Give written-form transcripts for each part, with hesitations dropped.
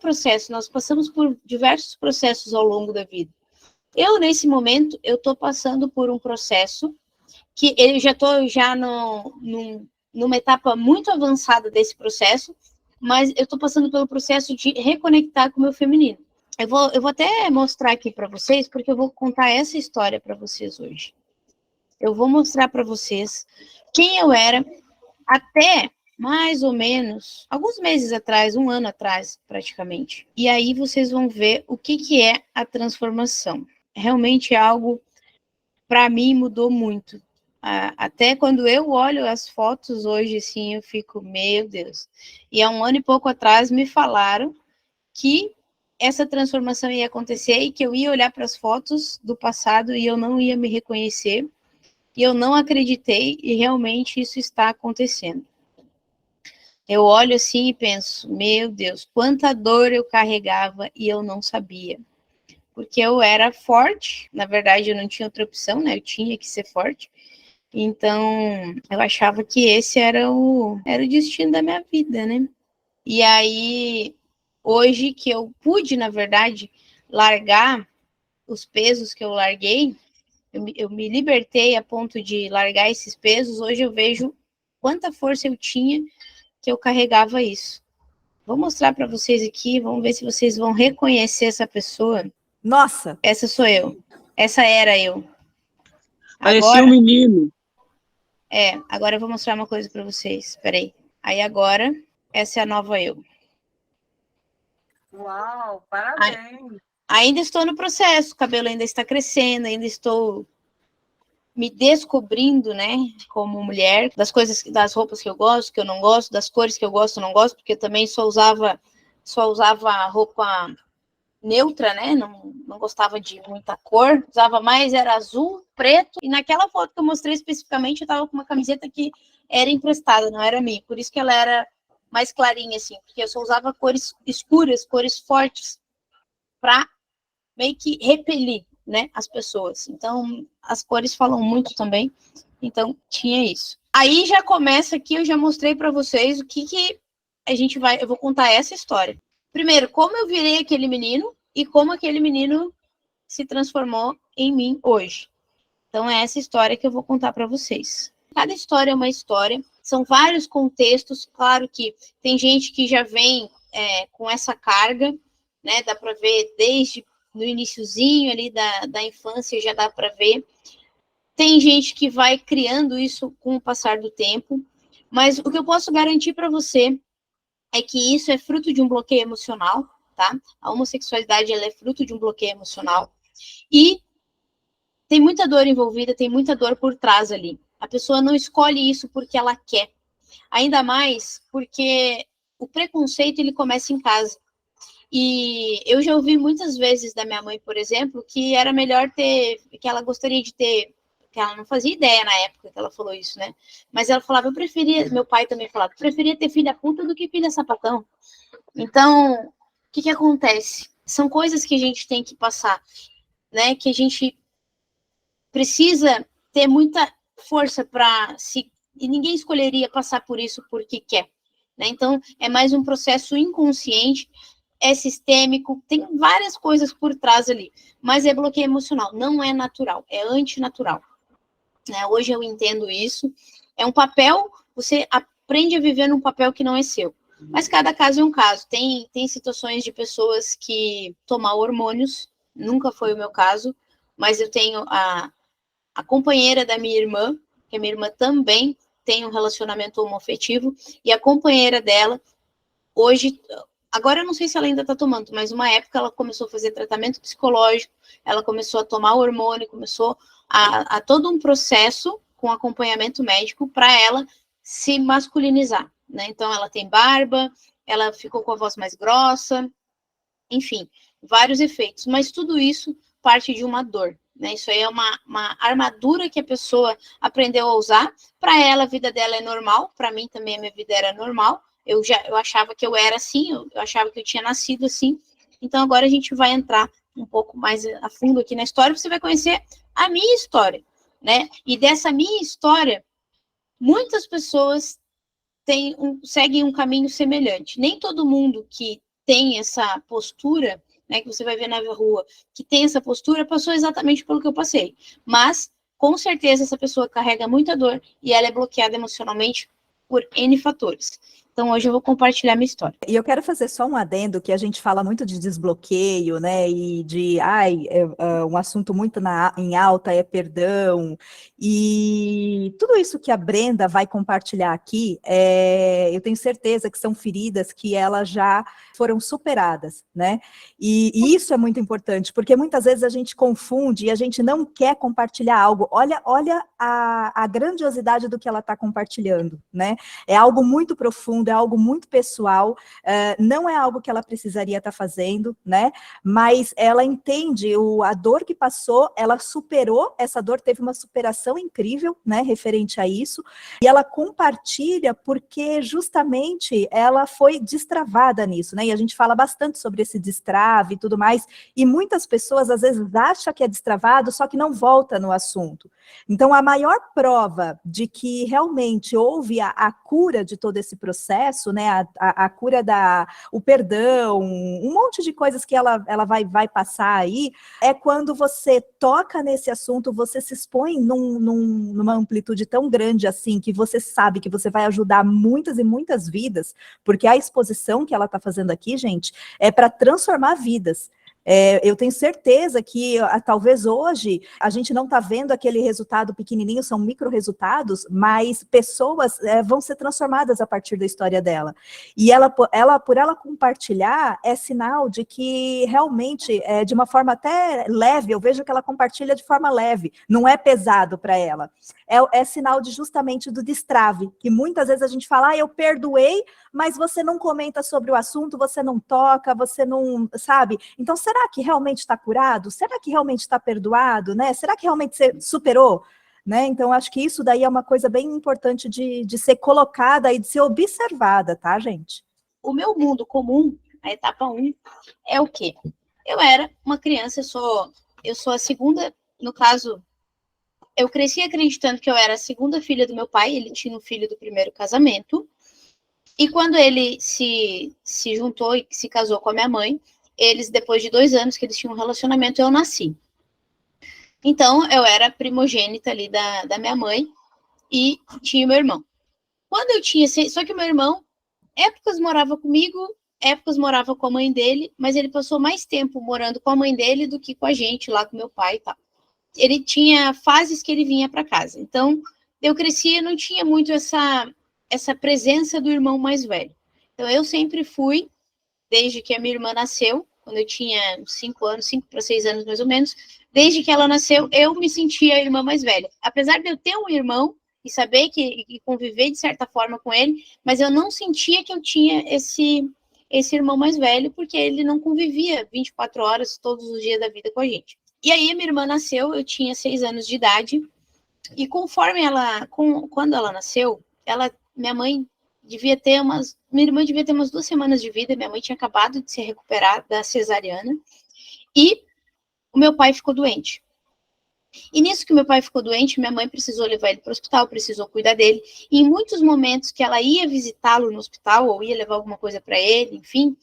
processo, nós passamos por diversos processos ao longo da vida. Eu, nesse momento, eu estou passando por um processo que eu já estou numa etapa muito avançada desse processo, mas eu estou passando pelo processo de reconectar com o meu feminino. Eu vou até mostrar aqui para vocês, porque eu vou contar essa história para vocês hoje. Eu vou mostrar para vocês quem eu era até mais ou menos alguns meses atrás, 1 ano atrás, praticamente. E aí vocês vão ver o que é a transformação. Realmente é algo, para mim, mudou muito. Até quando eu olho as fotos hoje, assim, eu fico, meu Deus. E há 1 ano e pouco atrás me falaram que essa transformação ia acontecer e que eu ia olhar para as fotos do passado e eu não ia me reconhecer. E eu não acreditei e realmente isso está acontecendo. Eu olho assim e penso, meu Deus, quanta dor eu carregava e eu não sabia. Porque eu era forte, na verdade eu não tinha outra opção, né? Eu tinha que ser forte. Então, eu achava que esse era o destino da minha vida, né? E aí, hoje que eu pude, na verdade, largar os pesos que eu larguei, eu me libertei a ponto de largar esses pesos, hoje eu vejo quanta força eu tinha que eu carregava isso. Vou mostrar para vocês aqui, vamos ver se vocês vão reconhecer essa pessoa. Nossa! Essa sou eu. Essa era eu. Parecia um menino. Agora eu vou mostrar uma coisa para vocês. Peraí. Aí agora, essa é a nova eu. Uau, parabéns! Ainda estou no processo, o cabelo ainda está crescendo, ainda estou me descobrindo, né, como mulher, das roupas que eu gosto, que eu não gosto, das cores que eu gosto, não gosto, porque eu também só usava roupa neutra, né, não gostava de muita cor, usava mais, era azul, preto, e naquela foto que eu mostrei especificamente, eu tava com uma camiseta que era emprestada, não era minha, por isso que ela era mais clarinha, assim, porque eu só usava cores escuras, cores fortes, pra meio que repelir, né, as pessoas. Então, as cores falam muito também. Então, tinha isso. Aí já começa aqui, eu já mostrei para vocês o que a gente vai... Eu vou contar essa história. Primeiro, como eu virei aquele menino e como aquele menino se transformou em mim hoje. Então, é essa história que eu vou contar para vocês. Cada história é uma história. São vários contextos. Claro que tem gente que já vem com essa carga, né? Dá para ver desde no iniciozinho ali da infância, já dá para ver. Tem gente que vai criando isso com o passar do tempo, mas o que eu posso garantir para você é que isso é fruto de um bloqueio emocional, tá? A homossexualidade, ela é fruto de um bloqueio emocional. E tem muita dor envolvida, tem muita dor por trás ali. A pessoa não escolhe isso porque ela quer. Ainda mais porque o preconceito, ele começa em casa. E eu já ouvi muitas vezes da minha mãe, por exemplo, que era melhor ter, que ela gostaria de ter, que ela não fazia ideia na época que ela falou isso, né? Mas ela falava, eu preferia, meu pai também falava, preferia ter filha puta do que filha sapatão. Então, o que acontece? São coisas que a gente tem que passar, né? Que a gente precisa ter muita força para se... E ninguém escolheria passar por isso porque quer, né? Então, é mais um processo inconsciente, é sistêmico, tem várias coisas por trás ali, mas é bloqueio emocional, não é natural, é antinatural. Né? Hoje eu entendo isso, é um papel, você aprende a viver num papel que não é seu, mas cada caso é um caso. Tem situações de pessoas que tomam hormônios, nunca foi o meu caso, mas eu tenho a companheira da minha irmã, que a minha irmã também tem um relacionamento homoafetivo, e a companheira dela, hoje... Agora eu não sei se ela ainda está tomando, mas uma época ela começou a fazer tratamento psicológico, ela começou a tomar hormônio, começou a todo um processo com acompanhamento médico para ela se masculinizar, né? Então ela tem barba, ela ficou com a voz mais grossa, enfim, vários efeitos, mas tudo isso parte de uma dor, né? Isso aí é uma armadura que a pessoa aprendeu a usar. Para ela, a vida dela é normal, para mim também a minha vida era normal. Eu achava que eu era assim, eu achava que eu tinha nascido assim. Então, agora a gente vai entrar um pouco mais a fundo aqui na história, você vai conhecer a minha história, né? E dessa minha história, muitas pessoas seguem um caminho semelhante. Nem todo mundo que tem essa postura, né, que você vai ver na rua, que tem essa postura, passou exatamente pelo que eu passei. Mas, com certeza, essa pessoa carrega muita dor e ela é bloqueada emocionalmente por N fatores. Então, hoje eu vou compartilhar minha história. E eu quero fazer só um adendo, que a gente fala muito de desbloqueio, né, e de, um assunto muito em alta é perdão, e tudo isso que a Brenda vai compartilhar aqui, eu tenho certeza que são feridas que elas já foram superadas, né, e isso é muito importante, porque muitas vezes a gente confunde e a gente não quer compartilhar algo. Olha a grandiosidade do que ela está compartilhando, né, é algo muito profundo, é algo muito pessoal, não é algo que ela precisaria estar fazendo, né? Mas ela entende a dor que passou, ela superou essa dor, teve uma superação incrível, né, referente a isso, e ela compartilha porque justamente ela foi destravada nisso, né? E a gente fala bastante sobre esse destrave e tudo mais, e muitas pessoas às vezes acham que é destravado, só que não volta no assunto. Então, a maior prova de que realmente houve a cura de todo esse processo, né, a cura o perdão, um monte de coisas que ela vai passar aí, é quando você toca nesse assunto, você se expõe numa amplitude tão grande assim, que você sabe que você vai ajudar muitas e muitas vidas, porque a exposição que ela está fazendo aqui, gente, é para transformar vidas. Eu tenho certeza que talvez hoje a gente não está vendo aquele resultado pequenininho, são micro resultados, mas pessoas vão ser transformadas a partir da história dela. E por ela compartilhar, é sinal de que realmente, de uma forma até leve, eu vejo que ela compartilha de forma leve, não é pesado para ela. É sinal justamente do destrave, que muitas vezes a gente fala, eu perdoei, mas você não comenta sobre o assunto, você não toca, você não, sabe? Então, será que realmente está curado? Será que realmente está perdoado, né? Será que realmente você superou? Né? Então, acho que isso daí é uma coisa bem importante de ser colocada e de ser observada, tá, gente? O meu mundo comum, a etapa 1, é o quê? Eu era uma criança, eu sou a segunda, no caso, eu cresci acreditando que eu era a segunda filha do meu pai, ele tinha um filho do primeiro casamento, e quando ele se juntou e se casou com a minha mãe, eles, depois de 2 anos que eles tinham um relacionamento, eu nasci. Então, eu era primogênita ali da minha mãe e tinha meu irmão. Quando eu tinha... Só que o meu irmão, épocas morava comigo, épocas morava com a mãe dele, mas ele passou mais tempo morando com a mãe dele do que com a gente, lá com meu pai e tal. Ele tinha fases que ele vinha para casa. Então, eu cresci e não tinha muito essa presença do irmão mais velho. Então, eu sempre fui, desde que a minha irmã nasceu, quando eu tinha 5 para 6 anos mais ou menos, desde que ela nasceu, eu me sentia a irmã mais velha. Apesar de eu ter um irmão e saber e conviver de certa forma com ele, mas eu não sentia que eu tinha esse irmão mais velho, porque ele não convivia 24 horas todos os dias da vida com a gente. E aí a minha irmã nasceu, eu tinha 6 anos de idade, e quando ela nasceu, minha irmã devia ter umas 2 semanas de vida, minha mãe tinha acabado de se recuperar da cesariana, e o meu pai ficou doente. E nisso que meu pai ficou doente, minha mãe precisou levar ele para o hospital, precisou cuidar dele, e em muitos momentos que ela ia visitá-lo no hospital, ou ia levar alguma coisa para ele, enfim,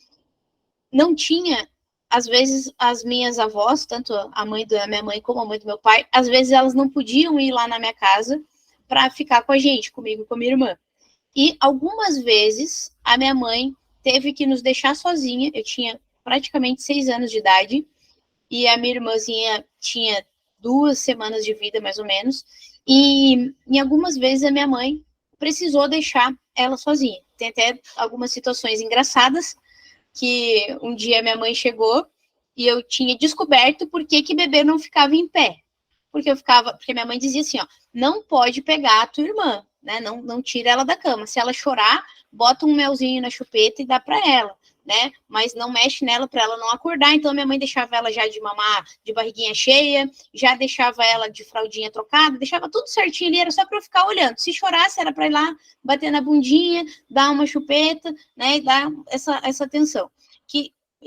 não tinha, às vezes, as minhas avós, tanto a mãe da minha mãe como a mãe do meu pai, às vezes elas não podiam ir lá na minha casa para ficar com a gente, comigo e com a minha irmã. E algumas vezes a minha mãe teve que nos deixar sozinha, eu tinha praticamente 6 anos de idade, e a minha irmãzinha tinha 2 semanas de vida, mais ou menos, e em algumas vezes a minha mãe precisou deixar ela sozinha. Tem até algumas situações engraçadas, que um dia minha mãe chegou e eu tinha descoberto por que bebê não ficava em pé. Porque minha mãe dizia assim, ó, não pode pegar a tua irmã, né? Não tira ela da cama. Se ela chorar, bota um melzinho na chupeta e dá para ela, né? Mas não mexe nela para ela não acordar. Então minha mãe deixava ela já de mamar de barriguinha cheia, já deixava ela de fraldinha trocada, deixava tudo certinho ali, era só para eu ficar olhando. Se chorasse, era para ir lá, bater na bundinha, dar uma chupeta, né? E dar essa atenção.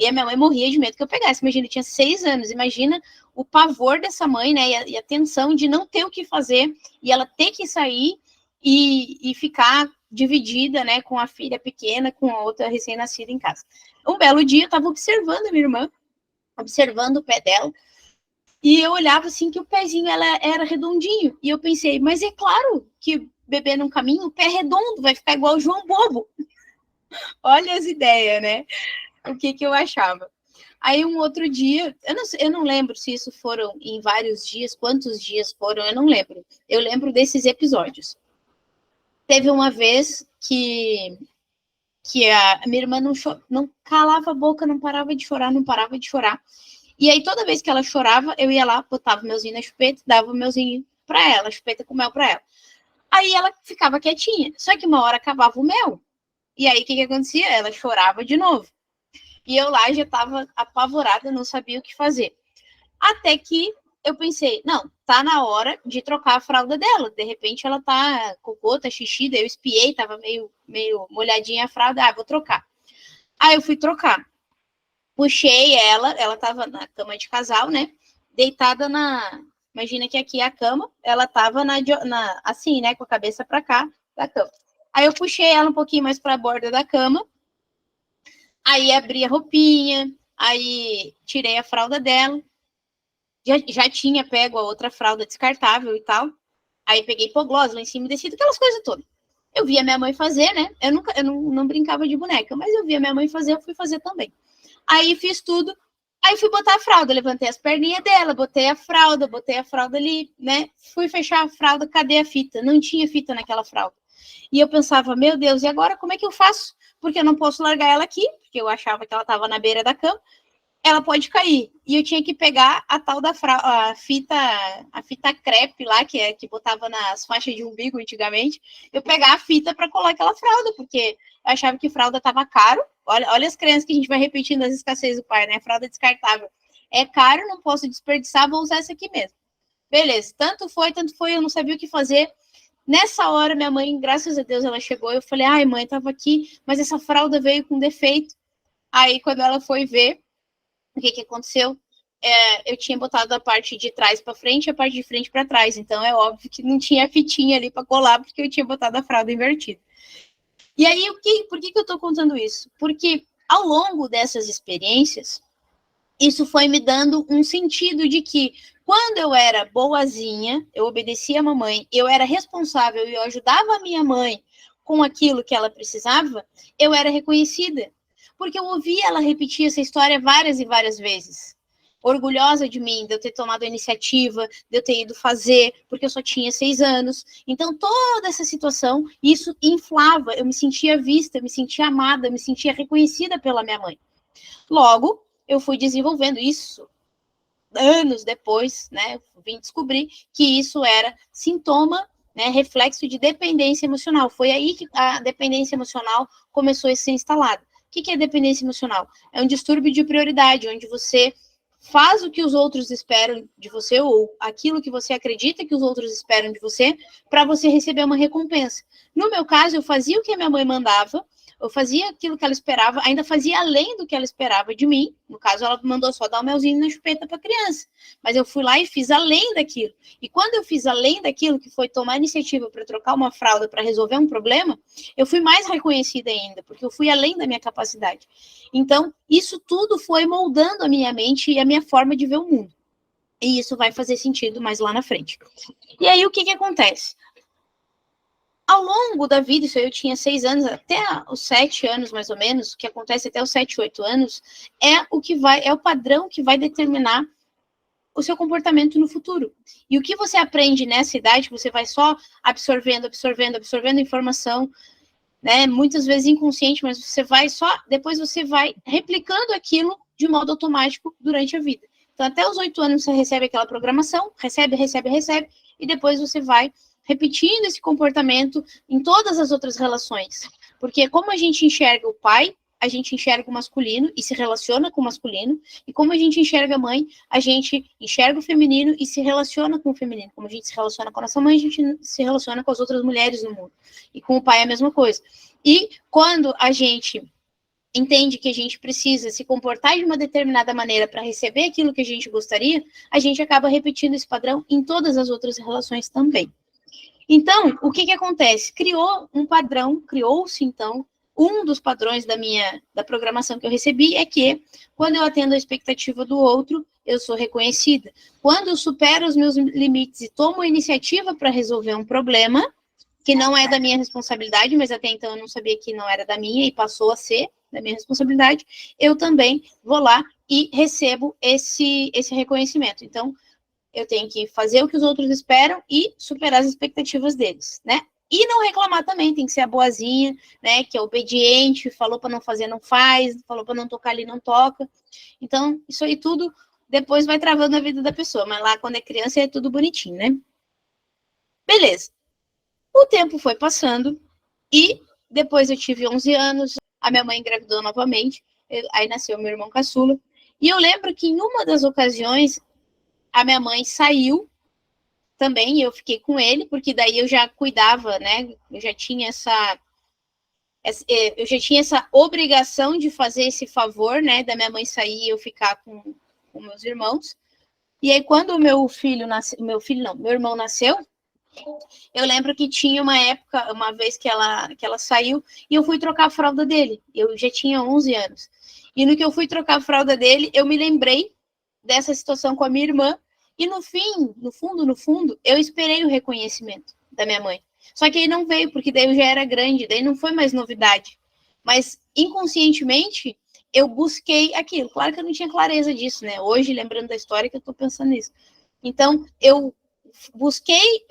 E a minha mãe morria de medo que eu pegasse. Imagina, eu tinha 6 anos. Imagina o pavor dessa mãe, né? E a tensão de não ter o que fazer e ela ter que sair e ficar dividida, né, com a filha pequena, com a outra recém-nascida em casa. Um belo dia, eu estava observando a minha irmã, observando o pé dela, e eu olhava assim que o pezinho ela era redondinho, e eu pensei, mas é claro que bebê num caminho, o pé é redondo, vai ficar igual o João Bobo. Olha as ideias, né? O que eu achava. Aí um outro dia, eu não lembro se isso foram em vários dias, quantos dias foram, eu não lembro. Eu lembro desses episódios. Teve uma vez que a minha irmã não calava a boca, não parava de chorar, não parava de chorar. E aí toda vez que ela chorava, eu ia lá, botava o melzinho na chupeta, dava o melzinho pra ela, a chupeta com mel pra ela. Aí ela ficava quietinha, só que uma hora acabava o mel. E aí o que acontecia? Ela chorava de novo. E eu lá já estava apavorada, não sabia o que fazer. Até que eu pensei, não, tá na hora de trocar a fralda dela. De repente ela tá cocô, tá xixi, daí eu espiei, tava meio molhadinha a fralda, vou trocar. Aí eu fui trocar. Puxei ela tava na cama de casal, né? Deitada imagina que aqui é a cama, ela tava assim, né, com a cabeça para cá da cama. Aí eu puxei ela um pouquinho mais para a borda da cama. Aí abri a roupinha, aí tirei a fralda dela. Já tinha pego a outra fralda descartável e tal. Aí peguei hipoglose lá em cima e desci, aquelas coisas todas. Eu via minha mãe fazer, né? Eu não brincava de boneca, mas eu via minha mãe fazer, eu fui fazer também. Aí fiz tudo. Aí fui botar a fralda, levantei as perninhas dela, botei a fralda ali, né? Fui fechar a fralda, cadê a fita? Não tinha fita naquela fralda. E eu pensava, meu Deus, e agora como é que eu faço? Porque eu não posso largar ela aqui, porque eu achava que ela estava na beira da cama. Ela pode cair. E eu tinha que pegar a tal da a fita crepe lá, que botava nas faixas de umbigo antigamente. Eu pegar a fita para colar aquela fralda, porque eu achava que fralda estava caro. Olha as crenças que a gente vai repetindo as escassez do pai, né? Fralda descartável. É caro, não posso desperdiçar, vou usar essa aqui mesmo. Beleza, tanto foi, eu não sabia o que fazer. Nessa hora, minha mãe, graças a Deus, ela chegou. Eu falei, ai, mãe, tava aqui, mas essa fralda veio com defeito. Aí, quando ela foi ver, o que aconteceu? Eu tinha botado a parte de trás para frente e a parte de frente para trás. Então, é óbvio que não tinha fitinha ali para colar, porque eu tinha botado a fralda invertida. E aí, por que eu estou contando isso? Porque, ao longo dessas experiências, isso foi me dando um sentido de que, quando eu era boazinha, eu obedecia a mamãe, eu era responsável e eu ajudava a minha mãe com aquilo que ela precisava, eu era reconhecida. Porque eu ouvia ela repetir essa história várias e várias vezes. Orgulhosa de mim, de eu ter tomado a iniciativa, de eu ter ido fazer, porque eu só tinha 6 anos. Então, toda essa situação, isso inflava, eu me sentia vista, eu me sentia amada, eu me sentia reconhecida pela minha mãe. Logo, eu fui desenvolvendo isso. Anos depois, né, vim descobrir que isso era sintoma, né, reflexo de dependência emocional. Foi aí que a dependência emocional começou a ser instalada. O que é dependência emocional? É um distúrbio de prioridade, onde você faz o que os outros esperam de você, ou aquilo que você acredita que os outros esperam de você, para você receber uma recompensa. No meu caso, eu fazia o que a minha mãe mandava, eu fazia aquilo que ela esperava, ainda fazia além do que ela esperava de mim. No caso, ela mandou só dar o melzinho na chupeta para a criança. Mas eu fui lá e fiz além daquilo. E quando eu fiz além daquilo, que foi tomar iniciativa para trocar uma fralda para resolver um problema, eu fui mais reconhecida ainda, porque eu fui além da minha capacidade. Então, isso tudo foi moldando a minha mente e a minha forma de ver o mundo. E isso vai fazer sentido mais lá na frente. E aí, o que acontece? Ao longo da vida, isso aí eu tinha 6 anos, até os 7 anos, mais ou menos, o que acontece até os 7, 8 anos, é o padrão que vai determinar o seu comportamento no futuro. E o que você aprende nessa idade, você vai só absorvendo informação, né? Muitas vezes inconsciente, mas depois você vai replicando aquilo de modo automático durante a vida. Então, até os 8 anos você recebe aquela programação, recebe, e depois você vai repetindo esse comportamento em todas as outras relações. Porque como a gente enxerga o pai, a gente enxerga o masculino e se relaciona com o masculino, e como a gente enxerga a mãe, a gente enxerga o feminino e se relaciona com o feminino. Como a gente se relaciona com a nossa mãe, a gente se relaciona com as outras mulheres no mundo. E com o pai é a mesma coisa. E quando a gente entende que a gente precisa se comportar de uma determinada maneira para receber aquilo que a gente gostaria, a gente acaba repetindo esse padrão em todas as outras relações também. Então, o que acontece? Criou um padrão, criou-se, então, um dos padrões da programação que eu recebi é que, quando eu atendo a expectativa do outro, eu sou reconhecida. Quando eu supero os meus limites e tomo a iniciativa para resolver um problema, que não é da minha responsabilidade, mas até então eu não sabia que não era da minha e passou a ser da minha responsabilidade, eu também vou lá e recebo esse reconhecimento. Então, eu tenho que fazer o que os outros esperam e superar as expectativas deles, né? E não reclamar também, tem que ser a boazinha, né? Que é obediente, falou para não fazer, não faz, falou para não tocar ali, não toca. Então, isso aí tudo depois vai travando a vida da pessoa, mas lá quando é criança é tudo bonitinho, né? Beleza. O tempo foi passando e depois eu tive 11 anos, a minha mãe engravidou novamente, aí nasceu meu irmão caçula. E eu lembro que em uma das ocasiões, a minha mãe saiu também, e eu fiquei com ele, porque daí eu já cuidava, né? Eu já tinha essa obrigação de fazer esse favor, né? Da minha mãe sair e eu ficar com meus irmãos. E aí, quando o meu irmão nasceu, eu lembro que tinha uma vez que ela saiu, e eu fui trocar a fralda dele. Eu já tinha 11 anos. E no que eu fui trocar a fralda dele, eu me lembrei dessa situação com a minha irmã, e no fundo, eu esperei o reconhecimento da minha mãe. Só que aí não veio, porque daí eu já era grande, daí não foi mais novidade. Mas, inconscientemente, eu busquei aquilo. Claro que eu não tinha clareza disso, né? Hoje, lembrando da história, que eu tô pensando nisso. Então, eu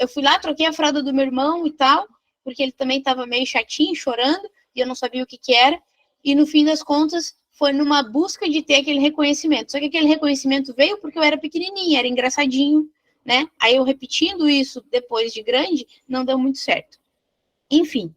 fui lá, troquei a fralda do meu irmão e tal, porque ele também estava meio chatinho, chorando, e eu não sabia o que era. E, no fim das contas, foi numa busca de ter aquele reconhecimento. Só que aquele reconhecimento veio porque eu era pequenininha, era engraçadinho, né? Aí eu repetindo isso depois de grande, não deu muito certo. Enfim.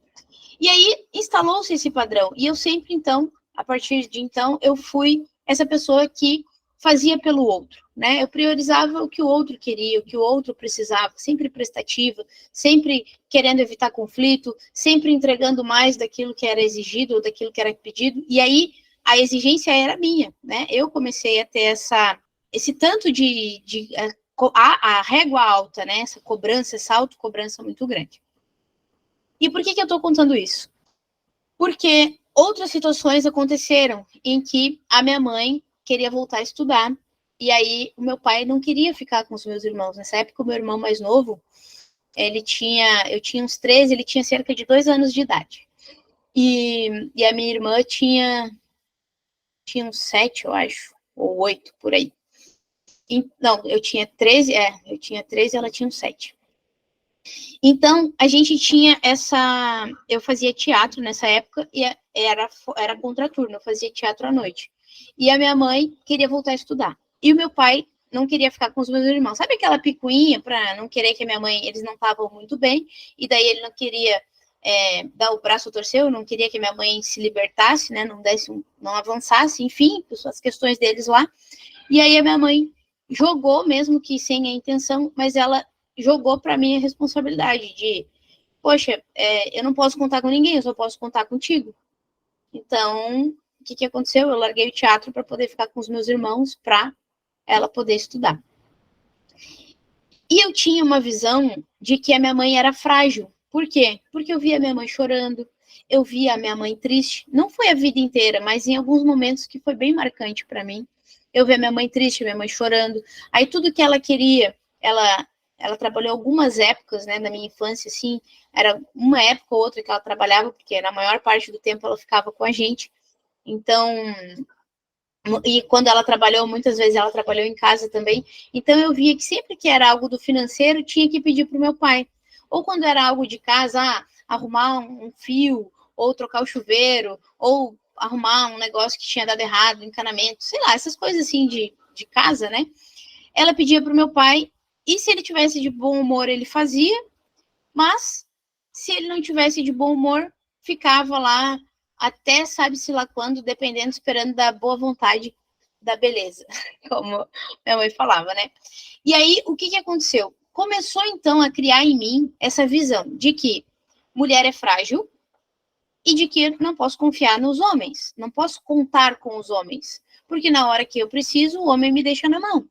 E aí instalou-se esse padrão. E eu sempre, então, a partir de então, eu fui essa pessoa que fazia pelo outro, né? Eu priorizava o que o outro queria, o que o outro precisava, sempre prestativa, sempre querendo evitar conflito, sempre entregando mais daquilo que era exigido ou daquilo que era pedido. E aí a exigência era minha, né? Eu comecei a ter esse tanto a régua alta, né? Essa cobrança, essa autocobrança muito grande. E por que eu estou contando isso? Porque outras situações aconteceram em que a minha mãe queria voltar a estudar, e aí o meu pai não queria ficar com os meus irmãos. Nessa época, o meu irmão mais novo, eu tinha uns 13, ele tinha cerca de 2 anos de idade. E a minha irmã tinha uns 7, eu acho, ou 8, por aí. Não, eu tinha 13, ela tinha uns 7. Então, a gente tinha eu fazia teatro nessa época, e era contraturno, eu fazia teatro à noite. E a minha mãe queria voltar a estudar. E o meu pai não queria ficar com os meus irmãos. Sabe aquela picuinha para não querer que a minha mãe, eles não estavam muito bem, e daí ele não queria dar o braço a torcer, eu não queria que minha mãe se libertasse, né, não avançasse, enfim, as questões deles lá. E aí a minha mãe jogou, mesmo que sem a intenção, mas ela jogou para mim a responsabilidade de, poxa, eu não posso contar com ninguém, eu só posso contar contigo. Então, o que aconteceu? Eu larguei o teatro para poder ficar com os meus irmãos, para ela poder estudar. E eu tinha uma visão de que a minha mãe era frágil. Por quê? Porque eu via a minha mãe chorando, eu via a minha mãe triste. Não foi a vida inteira, mas em alguns momentos que foi bem marcante para mim. Eu via minha mãe triste, minha mãe chorando. Aí tudo que ela queria, ela trabalhou algumas épocas, né, na minha infância, assim, era uma época ou outra que ela trabalhava, porque na maior parte do tempo ela ficava com a gente. Então, e quando ela trabalhou, muitas vezes ela trabalhou em casa também. Então eu via que sempre que era algo do financeiro, tinha que pedir para o meu pai. Ou quando era algo de casa, arrumar um fio, ou trocar o chuveiro, ou arrumar um negócio que tinha dado errado, encanamento, sei lá, essas coisas assim de casa, né? Ela pedia para o meu pai, e se ele tivesse de bom humor, ele fazia, mas se ele não tivesse de bom humor, ficava lá até sabe-se lá quando, dependendo, esperando da boa vontade da beleza, como minha mãe falava, né? E aí, o que aconteceu? Começou, então, a criar em mim essa visão de que mulher é frágil e de que não posso confiar nos homens, não posso contar com os homens, porque na hora que eu preciso, o homem me deixa na mão.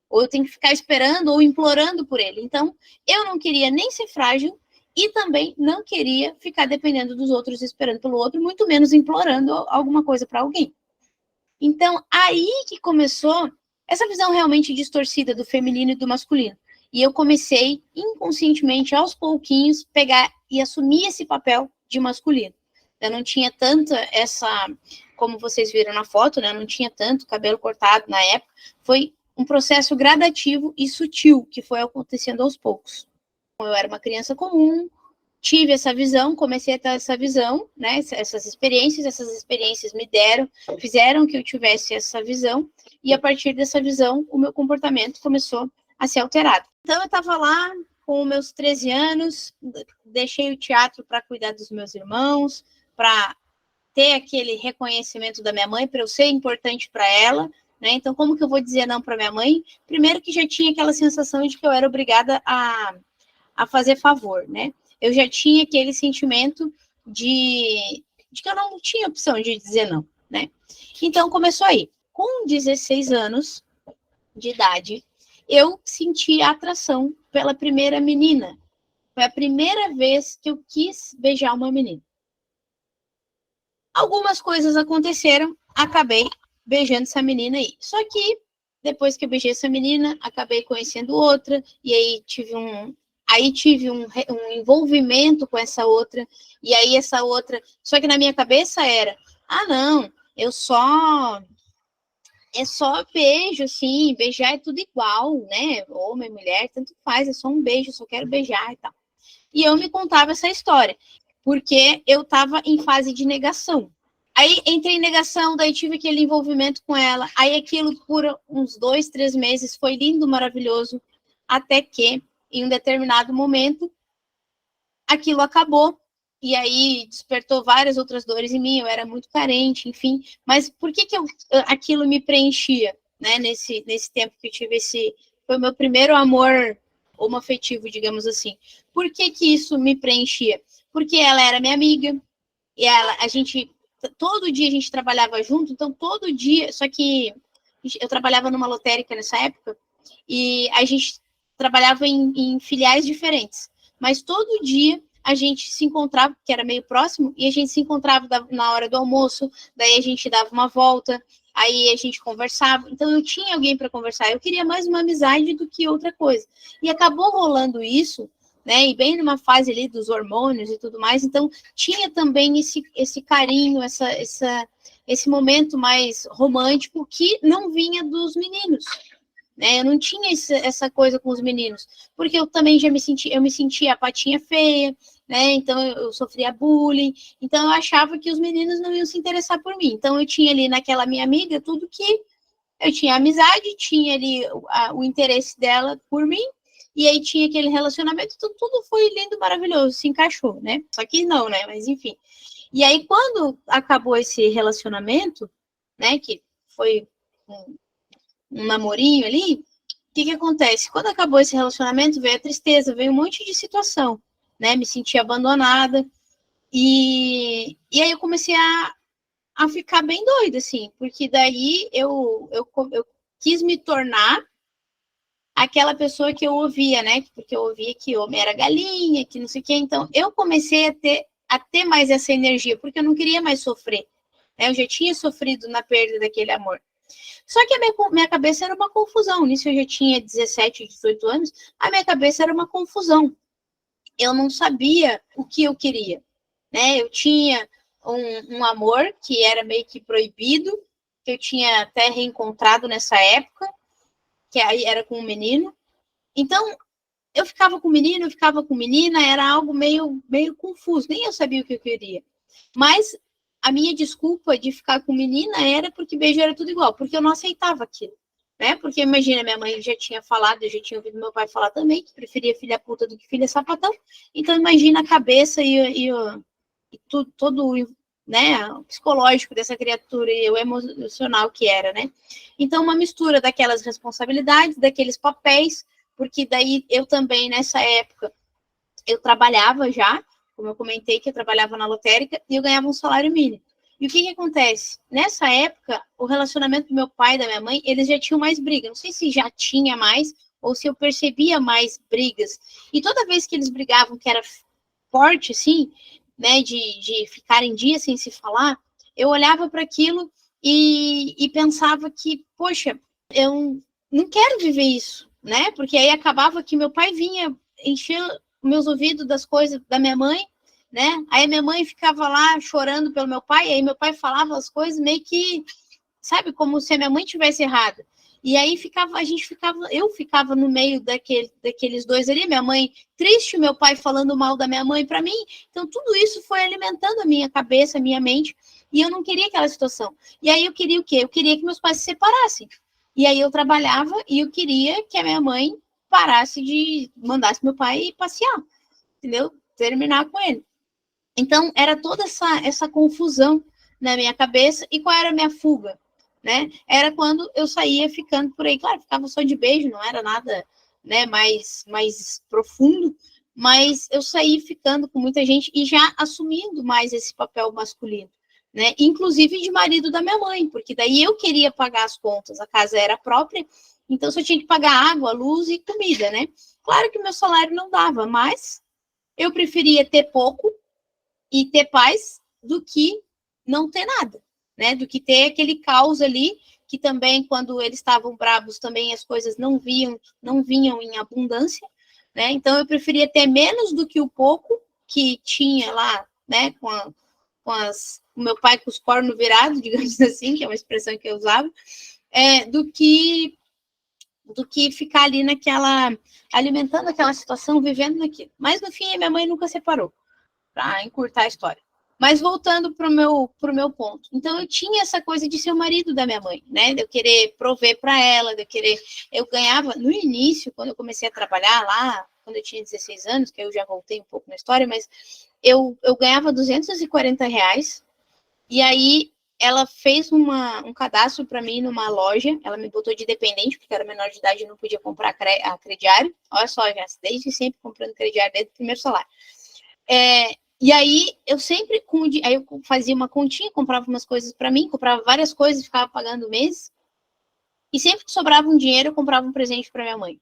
Ou eu tenho que ficar esperando ou implorando por ele. Então, eu não queria nem ser frágil e também não queria ficar dependendo dos outros, esperando pelo outro, muito menos implorando alguma coisa para alguém. Então, aí que começou essa visão realmente distorcida do feminino e do masculino. E eu comecei, inconscientemente, aos pouquinhos, pegar e assumir esse papel de masculino. Eu não tinha tanta essa, como vocês viram na foto, né? Eu não tinha tanto cabelo cortado na época. Foi um processo gradativo e sutil que foi acontecendo aos poucos. Eu era uma criança comum, tive essa visão, comecei a ter essa visão, né? Essas experiências me fizeram que eu tivesse essa visão, e a partir dessa visão, o meu comportamento começou a ser alterado. Então, eu estava lá com meus 13 anos, deixei o teatro para cuidar dos meus irmãos, para ter aquele reconhecimento da minha mãe, para eu ser importante para ela, né? Então, como que eu vou dizer não para minha mãe? Primeiro que já tinha aquela sensação de que eu era obrigada a fazer favor, né? Eu já tinha aquele sentimento de que eu não tinha opção de dizer não, né? Então, começou aí. Com 16 anos de idade, eu senti a atração pela primeira menina. Foi a primeira vez que eu quis beijar uma menina. Algumas coisas aconteceram, acabei beijando essa menina aí. Só que, depois que eu beijei essa menina, acabei conhecendo outra, e aí tive um envolvimento com essa outra, e aí essa outra... Só que na minha cabeça era, não, é só beijo, assim, beijar é tudo igual, né? Homem, mulher, tanto faz, é só um beijo, só quero beijar e tal. E eu me contava essa história, porque eu estava em fase de negação. Aí entrei em negação, daí tive aquele envolvimento com ela, aí aquilo por uns 2, 3 meses foi lindo, maravilhoso, até que, em um determinado momento, aquilo acabou, e aí despertou várias outras dores em mim, eu era muito carente, enfim, mas por que aquilo me preenchia, né, nesse tempo que eu tive foi o meu primeiro amor homoafetivo, digamos assim. Por que isso me preenchia? Porque ela era minha amiga, e todo dia a gente trabalhava junto, então todo dia, só que eu trabalhava numa lotérica nessa época, e a gente trabalhava em filiais diferentes, mas todo dia a gente se encontrava, porque era meio próximo, e a gente se encontrava na hora do almoço, daí a gente dava uma volta, aí a gente conversava, então eu tinha alguém para conversar, eu queria mais uma amizade do que outra coisa, e acabou rolando isso, né, e bem numa fase ali dos hormônios e tudo mais, então tinha também esse carinho, esse momento mais romântico que não vinha dos meninos, né? Eu não tinha essa coisa com os meninos, porque eu também me sentia a patinha feia, né? Então eu sofria bullying, então eu achava que os meninos não iam se interessar por mim. Então eu tinha ali naquela minha amiga tudo que eu tinha amizade, tinha ali o interesse dela por mim, e aí tinha aquele relacionamento, então tudo foi lindo, maravilhoso, se encaixou, né? Só que não, né? Mas enfim. E aí quando acabou esse relacionamento, né, que foi um namorinho ali, o que acontece? Quando acabou esse relacionamento, veio a tristeza, veio um monte de situação, né? Me senti abandonada. E aí eu comecei a ficar bem doida, assim, porque daí eu quis me tornar aquela pessoa que eu ouvia, né? Porque eu ouvia que homem era galinha, que não sei o quê. Então, eu comecei a ter mais essa energia, porque eu não queria mais sofrer, né? Eu já tinha sofrido na perda daquele amor. Só que a minha cabeça era uma confusão. Nisso eu já tinha 17, 18 anos. A minha cabeça era uma confusão. Eu não sabia o que eu queria, né? Eu tinha um amor que era meio que proibido, que eu tinha até reencontrado nessa época, que aí era com um menino. Então, eu ficava com menino, eu ficava com menina, era algo meio confuso. Nem eu sabia o que eu queria. Mas a minha desculpa de ficar com menina era porque beijo era tudo igual, porque eu não aceitava aquilo, né? Porque imagina, minha mãe já tinha falado, eu já tinha ouvido meu pai falar também, que preferia filha puta do que filha sapatão. Então imagina a cabeça e todo, né, o psicológico dessa criatura e o emocional que era, né? Então uma mistura daquelas responsabilidades, daqueles papéis, porque daí eu também, nessa época, eu trabalhava já, como eu comentei, que eu trabalhava na lotérica, e eu ganhava um salário mínimo. E o que acontece? Nessa época, o relacionamento do meu pai e da minha mãe, eles já tinham mais briga. Não sei se já tinha mais, ou se eu percebia mais brigas. E toda vez que eles brigavam, que era forte, assim, né, de ficar em dias sem se falar, eu olhava para aquilo e pensava que, poxa, eu não quero viver isso, né? Porque aí acabava que meu pai vinha encher meus ouvidos das coisas da minha mãe, né? Aí minha mãe ficava lá chorando pelo meu pai, aí meu pai falava as coisas meio que, sabe, como se a minha mãe tivesse errada. E aí eu ficava no meio daqueles dois ali, minha mãe triste, meu pai falando mal da minha mãe para mim. Então tudo isso foi alimentando a minha cabeça, a minha mente, e eu não queria aquela situação. E aí eu queria o quê? Eu queria que meus pais se separassem. E aí eu trabalhava e eu queria que a minha mãe mandasse meu pai passear, entendeu? Terminar com ele. Então, era toda essa confusão na minha cabeça. E qual era a minha fuga? Né? Era quando eu saía ficando por aí. Claro, ficava só de beijo, não era nada, né, mais profundo, mas eu saí ficando com muita gente e já assumindo mais esse papel masculino, né? Inclusive de marido da minha mãe, porque daí eu queria pagar as contas, a casa era própria, então só tinha que pagar água, luz e comida, né? Claro que o meu salário não dava, mas eu preferia ter pouco e ter paz do que não ter nada, né? Do que ter aquele caos ali, que também, quando eles estavam bravos, também as coisas não vinham em abundância, né? Então eu preferia ter menos do que o pouco que tinha lá, né? O meu pai com os cornos virados, digamos assim, que é uma expressão que eu usava, do que ficar ali alimentando aquela situação, vivendo naquilo. Mas no fim, a minha mãe nunca separou, para encurtar a história. Mas voltando pro meu ponto. Então, eu tinha essa coisa de ser o marido da minha mãe, né? De eu querer prover para ela, eu ganhava, no início, quando eu comecei a trabalhar lá, quando eu tinha 16 anos, que eu já voltei um pouco na história, mas eu ganhava R$ 240, e aí ela fez um cadastro para mim numa loja, ela me botou de dependente, porque era menor de idade e não podia comprar crediário. Olha só, já desde sempre comprando crediário desde o primeiro salário. E aí eu sempre aí eu fazia uma continha, comprava umas coisas para mim, comprava várias coisas, ficava pagando o mês. E sempre que sobrava um dinheiro, eu comprava um presente para minha mãe.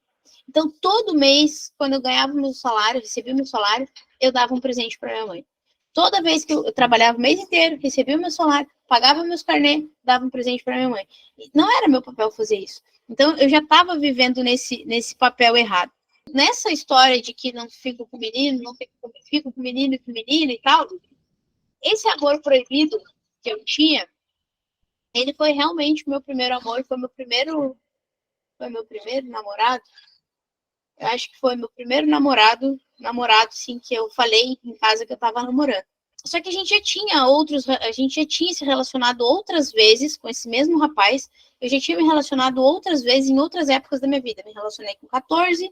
Então, todo mês, quando eu ganhava o meu salário, recebia o meu salário, eu dava um presente para minha mãe. Toda vez que eu trabalhava o mês inteiro, recebia o meu salário, pagava meus carnês, dava um presente para minha mãe. Não era meu papel fazer isso. Então, eu já estava vivendo nesse papel errado. Nessa história de que não fico com menino, não fico com menino e com menina e tal, esse amor proibido que eu tinha, ele foi realmente o meu primeiro amor, foi meu primeiro namorado. Eu acho que foi meu primeiro namorado, sim, que eu falei em casa que eu tava namorando. Só que a gente já tinha se relacionado outras vezes com esse mesmo rapaz. Eu já tinha me relacionado outras vezes em outras épocas da minha vida. Me relacionei com 14,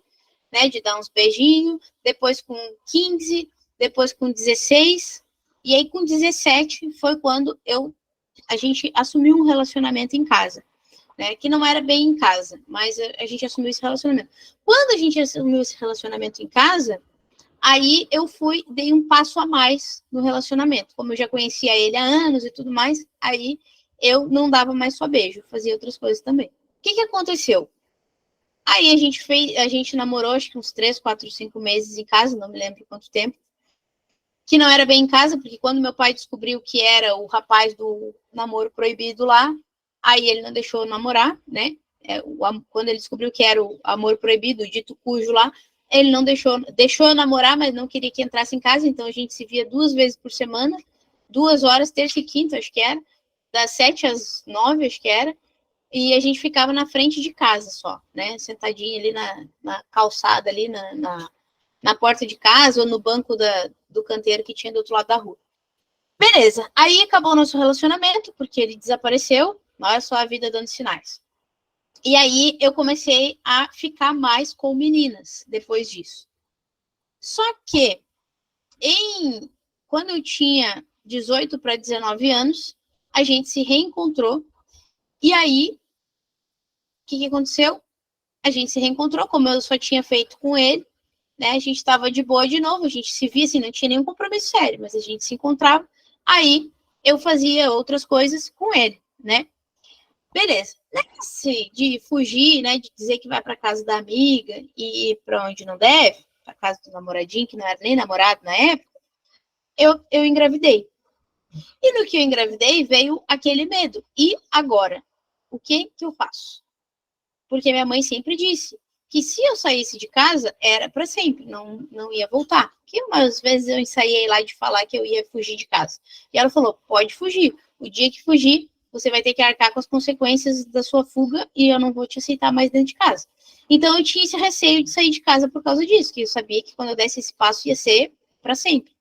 né, de dar uns beijinhos, depois com 15, depois com 16, e aí com 17 foi quando a gente assumiu um relacionamento em casa, né, que não era bem em casa, mas a gente assumiu esse relacionamento. Quando a gente assumiu esse relacionamento em casa, aí eu dei um passo a mais no relacionamento, como eu já conhecia ele há anos e tudo mais, aí eu não dava mais só beijo, fazia outras coisas também. O que aconteceu? Aí a gente namorou, acho que uns 3, 4, 5 meses em casa, não me lembro quanto tempo. Que não era bem em casa, porque quando meu pai descobriu que era o rapaz do namoro proibido lá, aí ele não deixou eu namorar, né? Quando ele descobriu que era o amor proibido, o dito cujo lá, ele não deixou eu namorar, mas não queria que entrasse em casa, então a gente se via 2 vezes por semana, 2 horas, terça e quinta, acho que era, das 7 às 9, acho que era. E a gente ficava na frente de casa só, né? Sentadinha ali na calçada, ali na porta de casa ou no banco do canteiro que tinha do outro lado da rua. Beleza. Aí acabou o nosso relacionamento, porque ele desapareceu. Olha só a vida dando sinais. E aí eu comecei a ficar mais com meninas depois disso. Só que quando eu tinha 18 para 19 anos, a gente se reencontrou. E aí o que aconteceu? A gente se reencontrou, como eu só tinha feito com ele, né? A gente estava de boa de novo, a gente se via assim, não tinha nenhum compromisso sério, mas a gente se encontrava. Aí eu fazia outras coisas com ele, né? Beleza. Nesse de fugir, né? De dizer que vai para casa da amiga e ir para onde não deve, para casa do namoradinho, que não era nem namorado na época, eu engravidei. E no que eu engravidei, veio aquele medo. E agora? O que eu faço? Porque minha mãe sempre disse que se eu saísse de casa, era para sempre, não ia voltar. Porque umas vezes eu ensaiei lá de falar que eu ia fugir de casa. E ela falou, pode fugir. O dia que fugir, você vai ter que arcar com as consequências da sua fuga e eu não vou te aceitar mais dentro de casa. Então eu tinha esse receio de sair de casa por causa disso, que eu sabia que quando eu desse esse passo ia ser para sempre.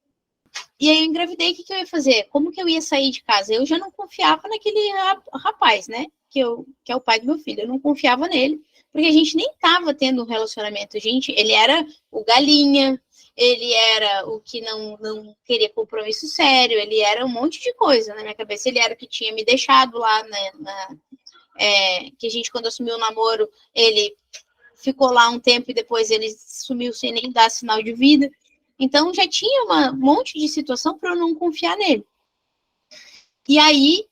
E aí eu engravidei, o que eu ia fazer? Como que eu ia sair de casa? Eu já não confiava naquele rapaz, né? Que é o pai do meu filho. Eu não confiava nele, porque a gente nem estava tendo um relacionamento. Ele era o galinha, ele era o que não queria compromisso sério, ele era um monte de coisa na minha cabeça. Ele era o que tinha me deixado lá, que a gente, quando assumiu o namoro, ele ficou lá um tempo e depois ele sumiu sem nem dar sinal de vida. Então, já tinha um monte de situação para eu não confiar nele. E aí,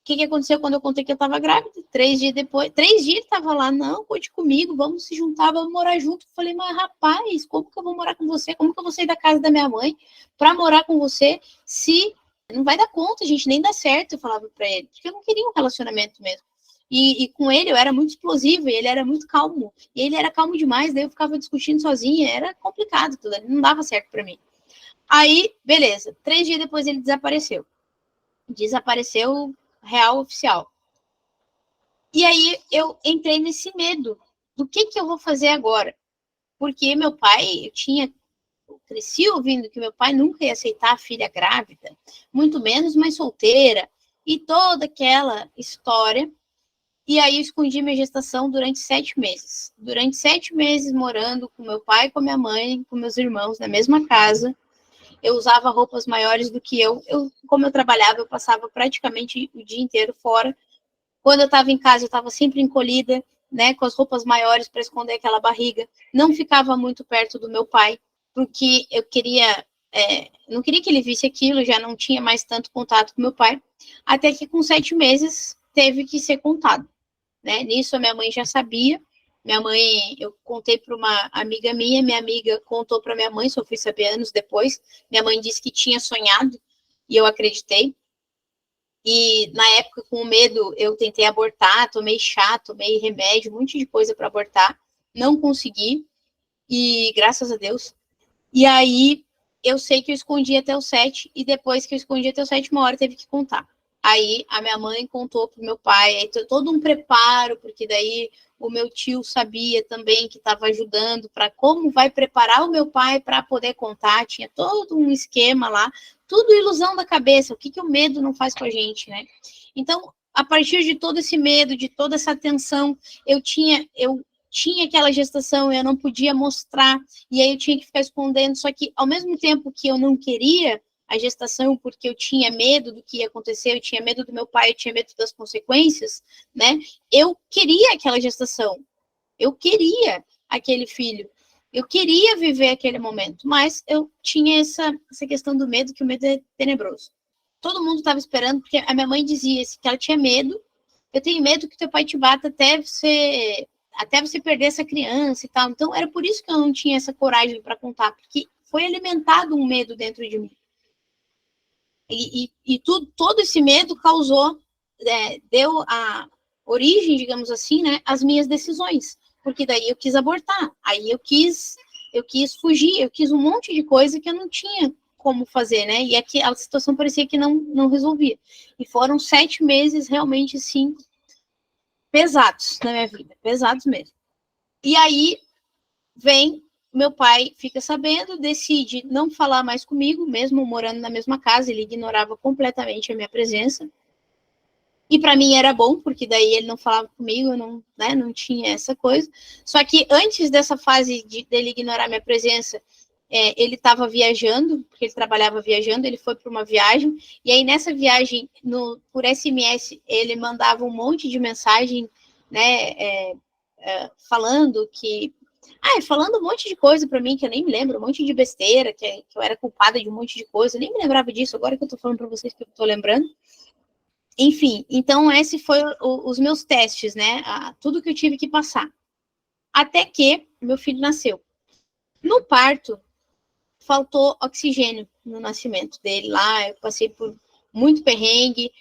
o que aconteceu quando eu contei que eu estava grávida? 3 dias depois, 3 dias ele estava lá, não, conte comigo, vamos se juntar, vamos morar junto. Eu falei, mas rapaz, como que eu vou morar com você? Como que eu vou sair da casa da minha mãe para morar com você se não vai dar conta, gente, nem dá certo, eu falava para ele. Porque eu não queria um relacionamento mesmo. E com ele eu era muito explosiva e ele era muito calmo. E ele era calmo demais, daí eu ficava discutindo sozinha, era complicado tudo, não dava certo para mim. Aí, beleza, 3 dias depois ele desapareceu. Desapareceu real oficial. E aí eu entrei nesse medo do que eu vou fazer agora. Porque meu pai, eu cresci ouvindo que meu pai nunca ia aceitar a filha grávida, muito menos mãe solteira, e toda aquela história. E aí eu escondi minha gestação durante 7 meses. Durante 7 meses morando com meu pai, com minha mãe, com meus irmãos na mesma casa. Eu usava roupas maiores do que como eu trabalhava, eu passava praticamente o dia inteiro fora. Quando eu estava em casa, eu estava sempre encolhida, né, com as roupas maiores para esconder aquela barriga. Não ficava muito perto do meu pai, porque eu não queria que ele visse aquilo, já não tinha mais tanto contato com meu pai. Até que com 7 meses teve que ser contado, né? Nisso a minha mãe já sabia. Minha mãe, eu contei para uma amiga minha amiga contou para minha mãe, só fui saber anos depois. Minha mãe disse que tinha sonhado e eu acreditei. E na época, com medo, eu tentei abortar, tomei chá, tomei remédio, um monte de coisa para abortar, não consegui, e graças a Deus. E aí eu sei que eu escondi até o 7, e depois que eu escondi até o 7ª hora, teve que contar. Aí a minha mãe contou pro meu pai, aí todo um preparo, porque daí o meu tio sabia também que estava ajudando para como vai preparar o meu pai para poder contar, tinha todo um esquema lá, tudo ilusão da cabeça, o que o medo não faz com a gente, né? Então, a partir de todo esse medo, de toda essa tensão, eu tinha aquela gestação, eu não podia mostrar, e aí eu tinha que ficar escondendo, só que ao mesmo tempo que eu não queria a gestação, porque eu tinha medo do que ia acontecer, eu tinha medo do meu pai, eu tinha medo das consequências, né? Eu queria aquela gestação, eu queria aquele filho, eu queria viver aquele momento, mas eu tinha essa questão do medo, que o medo é tenebroso. Todo mundo estava esperando, porque a minha mãe dizia que ela tinha medo, eu tenho medo que teu pai te bata até você perder essa criança e tal. Então, era por isso que eu não tinha essa coragem para contar, porque foi alimentado um medo dentro de mim. E todo esse medo deu a origem, digamos assim, né, às minhas decisões. Porque daí eu quis abortar, aí eu quis fugir, eu quis um monte de coisa que eu não tinha como fazer, né? E aqui a situação parecia que não resolvia. E foram 7 meses realmente, sim, pesados na minha vida, pesados mesmo. E aí meu pai fica sabendo, decide não falar mais comigo, mesmo morando na mesma casa, ele ignorava completamente a minha presença. E para mim era bom, porque daí ele não falava comigo, não tinha essa coisa. Só que antes dessa fase dele ignorar minha presença, ele estava viajando, porque ele trabalhava viajando, ele foi para uma viagem, e aí nessa viagem, por SMS, ele mandava um monte de mensagem, né, falando um monte de coisa para mim, que eu nem me lembro, um monte de besteira, que eu era culpada de um monte de coisa, eu nem me lembrava disso, agora que eu tô falando para vocês que eu tô lembrando. Enfim, então esse foi os meus testes, né, tudo que eu tive que passar. Até que meu filho nasceu. No parto, faltou oxigênio no nascimento dele lá, eu passei por muito perrengue,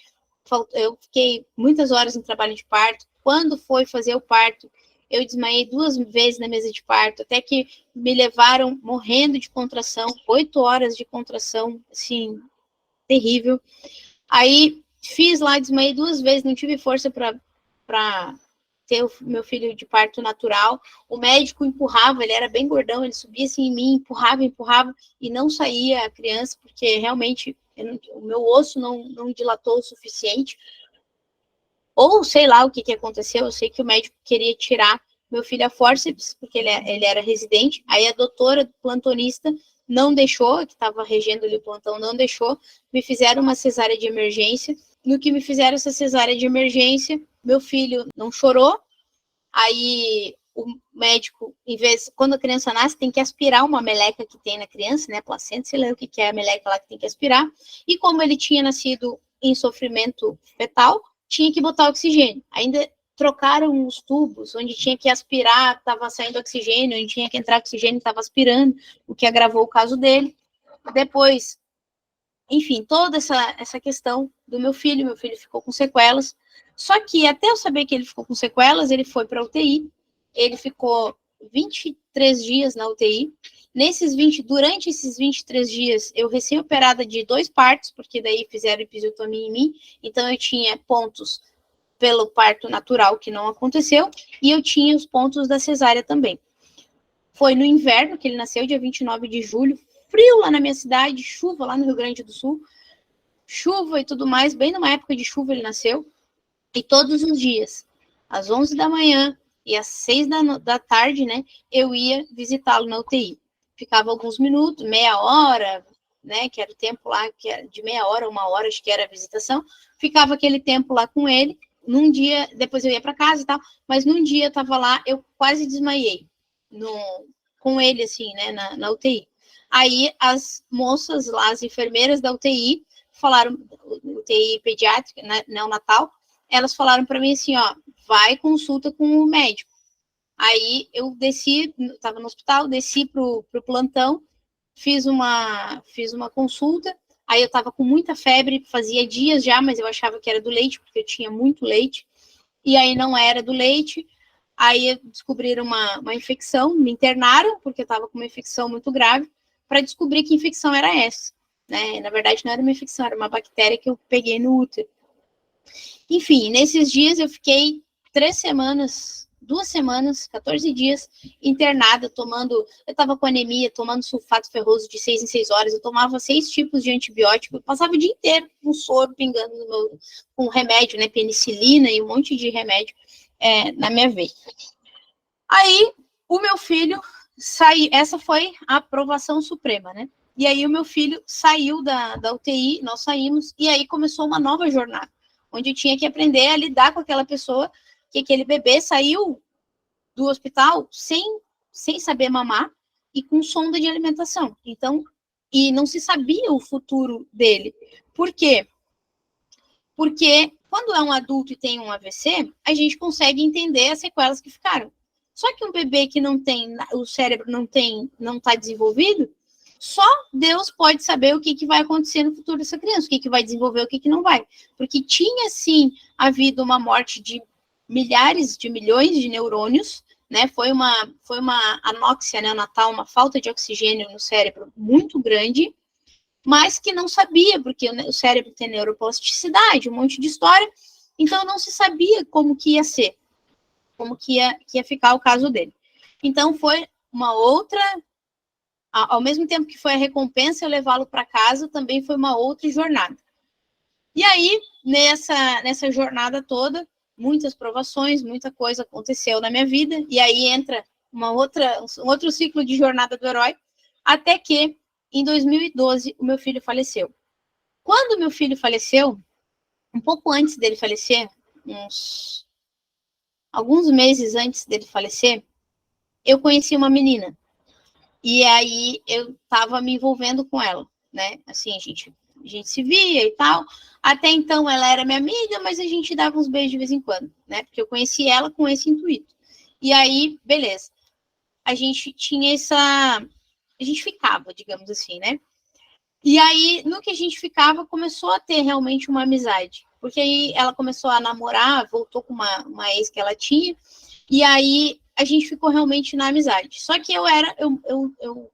eu fiquei muitas horas em trabalho de parto. Quando foi fazer o parto, eu desmaiei 2 vezes na mesa de parto, até que me levaram morrendo de contração, 8 horas de contração, assim, terrível. Aí fiz lá, desmaiei 2 vezes, não tive força para ter o meu filho de parto natural. O médico empurrava, ele era bem gordão, ele subia assim em mim, empurrava, e não saía a criança, porque realmente o meu osso não dilatou o suficiente. Ou sei lá o que aconteceu, eu sei que o médico queria tirar meu filho a fórceps, porque ele era residente, aí a doutora plantonista não deixou, que estava regendo ali o plantão, não deixou, me fizeram uma cesárea de emergência. No que me fizeram essa cesárea de emergência, meu filho não chorou, aí o médico, em vez, quando a criança nasce, tem que aspirar uma meleca que tem na criança, né, placenta, sei lá o que é a meleca lá que tem que aspirar, e como ele tinha nascido em sofrimento fetal, tinha que botar oxigênio. Ainda trocaram os tubos, onde tinha que aspirar, estava saindo oxigênio, onde tinha que entrar oxigênio, estava aspirando, o que agravou o caso dele. Depois, enfim, toda essa questão do meu filho ficou com sequelas, só que até eu saber que ele ficou com sequelas, ele foi para a UTI, ele ficou 23 dias na UTI, durante esses 23 dias, eu recém-operada de 2 partos, porque daí fizeram episiotomia em mim, então eu tinha pontos pelo parto natural, que não aconteceu, e eu tinha os pontos da cesárea também. Foi no inverno que ele nasceu, dia 29 de julho, frio lá na minha cidade, chuva lá no Rio Grande do Sul, chuva e tudo mais, bem numa época de chuva ele nasceu, e todos os dias, às 11 da manhã e às 6 da tarde, né, eu ia visitá-lo na UTI. Ficava alguns minutos, meia hora, né, que era o tempo lá, que era de meia hora, 1 hora, acho que era a visitação, ficava aquele tempo lá com ele. Num dia, depois eu ia para casa e tal, mas num dia eu tava lá, eu quase desmaiei com ele, assim, né, na UTI. Aí as moças lá, as enfermeiras da UTI, falaram, UTI pediátrica, né, neonatal, elas falaram para mim assim, ó, vai consulta com o médico. Aí eu desci, estava no hospital, desci pro plantão, fiz uma consulta, aí eu estava com muita febre, fazia dias já, mas eu achava que era do leite, porque eu tinha muito leite, e aí não era do leite, aí descobriram uma infecção, me internaram, porque eu estava com uma infecção muito grave, para descobrir que infecção era essa, né? Na verdade não era uma infecção, era uma bactéria que eu peguei no útero. Enfim, nesses dias eu fiquei 2 semanas, 14 dias, internada, eu estava com anemia, tomando sulfato ferroso de 6 em 6 horas, eu tomava 6 tipos de antibiótico, eu passava o dia inteiro com soro pingando com remédio, né, penicilina e um monte de remédio na minha veia. Aí, o meu filho saiu, essa foi a aprovação suprema, né? E aí o meu filho saiu da UTI, nós saímos, e aí começou uma nova jornada, onde eu tinha que aprender a lidar com aquela pessoa, que aquele bebê saiu do hospital sem saber mamar e com sonda de alimentação. Então, e não se sabia o futuro dele. Por quê? Porque quando é um adulto e tem um AVC, a gente consegue entender as sequelas que ficaram. Só que um bebê que não tem, o cérebro não está desenvolvido, só Deus pode saber o que vai acontecer no futuro dessa criança, o que vai desenvolver, o que não vai. Porque tinha, sim, havido uma morte de milhares de milhões de neurônios, né? Foi uma anóxia neonatal, uma falta de oxigênio no cérebro muito grande, mas que não sabia, porque o cérebro tem neuroplasticidade, um monte de história, então não se sabia como que ia ser, como que ia ficar o caso dele. Então foi uma outra, ao mesmo tempo que foi a recompensa eu levá-lo para casa, também foi uma outra jornada. E aí, nessa jornada toda, muitas provações, muita coisa aconteceu na minha vida, e aí entra um outro ciclo de jornada do herói, até que, em 2012, o meu filho faleceu. Quando o meu filho faleceu, um pouco antes dele falecer, alguns meses antes dele falecer, eu conheci uma menina. E aí eu estava me envolvendo com ela, né? Assim, a gente se via e tal. Até então ela era minha amiga, mas a gente dava uns beijos de vez em quando, né? Porque eu conheci ela com esse intuito. E aí, beleza. a gente tinha a gente ficava, digamos assim, né? E aí, no que a gente ficava, começou a ter realmente uma amizade. Porque aí ela começou a namorar, voltou com uma ex que ela tinha, e aí a gente ficou realmente na amizade. Só que eu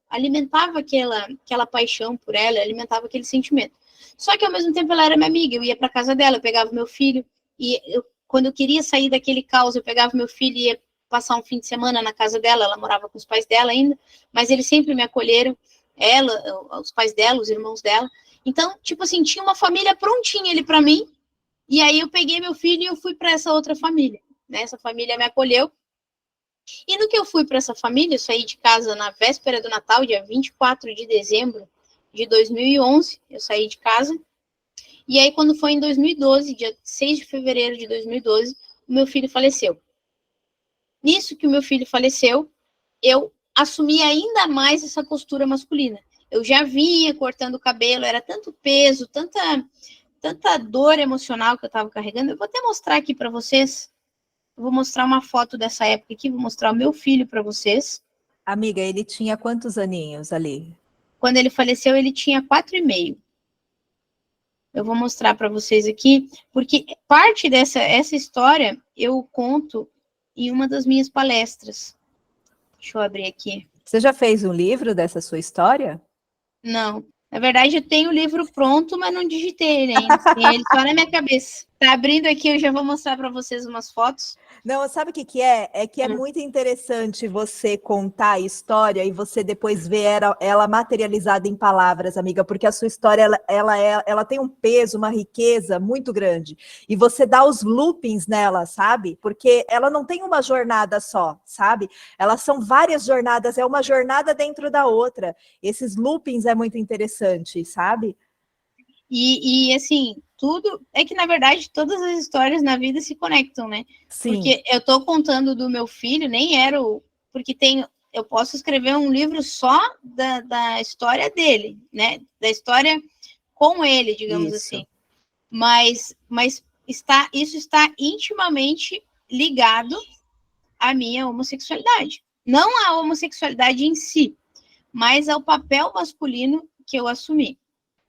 alimentava aquela paixão por ela, alimentava aquele sentimento. Só que ao mesmo tempo ela era minha amiga, eu ia para casa dela, eu pegava meu filho, e quando eu queria sair daquele caos, eu pegava meu filho e ia passar um fim de semana na casa dela, ela morava com os pais dela ainda, mas eles sempre me acolheram, ela, os pais dela, os irmãos dela. Então, tipo assim, tinha uma família prontinha ali para mim, e aí eu peguei meu filho e eu fui para essa outra família, né? Essa família me acolheu. E no que eu fui para essa família, eu saí de casa na véspera do Natal, dia 24 de dezembro de 2011, eu saí de casa. E aí, quando foi em 2012, dia 6 de fevereiro de 2012, o meu filho faleceu. Nisso que o meu filho faleceu, eu assumi ainda mais essa postura masculina. Eu já vinha cortando o cabelo, era tanto peso, tanta dor emocional que eu estava carregando. Eu vou até mostrar aqui para vocês. Eu vou mostrar uma foto dessa época aqui, vou mostrar o meu filho para vocês. Amiga, ele tinha quantos aninhos ali? Quando ele faleceu, ele tinha 4,5. Eu vou mostrar para vocês aqui, porque parte essa história eu conto em uma das minhas palestras. Deixa eu abrir aqui. Você já fez um livro dessa sua história? Não. Na verdade, eu tenho o livro pronto, mas não digitei ele ainda. Tem ele só na minha cabeça. Tá abrindo aqui, eu já vou mostrar para vocês umas fotos. Não, sabe o que que é? É que é muito interessante você contar a história e você depois ver ela materializada em palavras, amiga, porque a sua história ela tem um peso, uma riqueza muito grande. E você dá os loopings nela, sabe? Porque ela não tem uma jornada só, sabe? Elas são várias jornadas, é uma jornada dentro da outra. Esses loopings é muito interessante, sabe? E assim, tudo é que, na verdade, todas as histórias na vida se conectam, né? Sim. Porque eu tô contando do meu filho, nem era o. Porque eu posso escrever um livro só da história dele, né? Da história com ele, digamos Isso. assim. Mas isso está intimamente ligado à minha homossexualidade. Não à homossexualidade em si, mas ao papel masculino que eu assumi.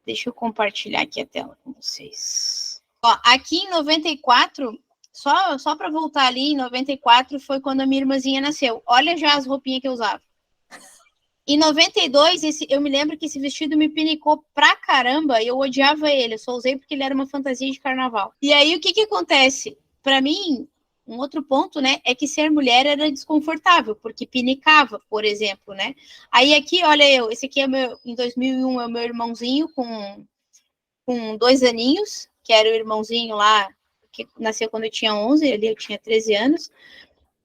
Deixa eu compartilhar aqui a tela com vocês. Ó, aqui em 94, só para voltar ali, em 94 foi quando a minha irmãzinha nasceu. Olha já as roupinhas que eu usava. Em 92, eu me lembro que esse vestido me pinicou pra caramba e eu odiava ele. Eu só usei porque ele era uma fantasia de carnaval. E aí, o que acontece? Para mim, um outro ponto, né, é que ser mulher era desconfortável, porque pinicava, por exemplo, né? Aí aqui, olha esse aqui é em 2001 é o meu irmãozinho com 2 aninhos, que era o irmãozinho lá, que nasceu quando eu tinha 11, ali eu tinha 13 anos.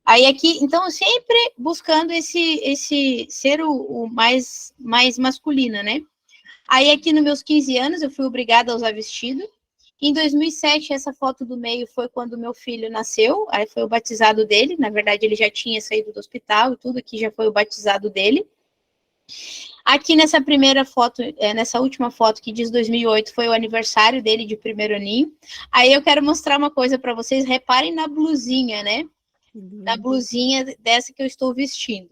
Aí aqui, então, eu sempre buscando esse ser o mais masculina, né? Aí aqui nos meus 15 anos eu fui obrigada a usar vestido. Em 2007, essa foto do meio foi quando meu filho nasceu, aí foi o batizado dele, na verdade ele já tinha saído do hospital e tudo, aqui já foi o batizado dele. Aqui nessa primeira foto, nessa última foto que diz 2008, foi o aniversário dele de primeiro aninho. Aí eu quero mostrar uma coisa para vocês, reparem na blusinha, né? Na blusinha dessa que eu estou vestindo.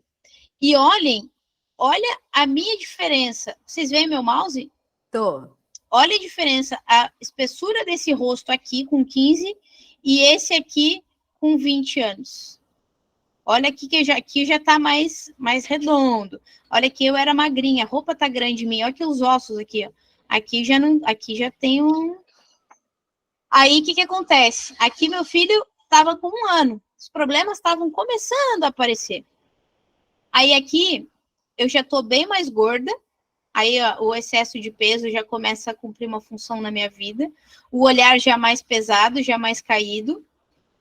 E olha a minha diferença. Vocês veem meu mouse? Tô. Olha a diferença, a espessura desse rosto aqui com 15 e esse aqui com 20 anos. Olha aqui que aqui já tá mais redondo. Olha aqui, eu era magrinha, a roupa tá grande em mim. Olha aqui os ossos aqui, ó. Aqui já tem um. Aí o que acontece? Aqui meu filho tava com 1 ano. Os problemas estavam começando a aparecer. Aí aqui eu já tô bem mais gorda. Aí ó, o excesso de peso já começa a cumprir uma função na minha vida. O olhar já mais pesado, já mais caído.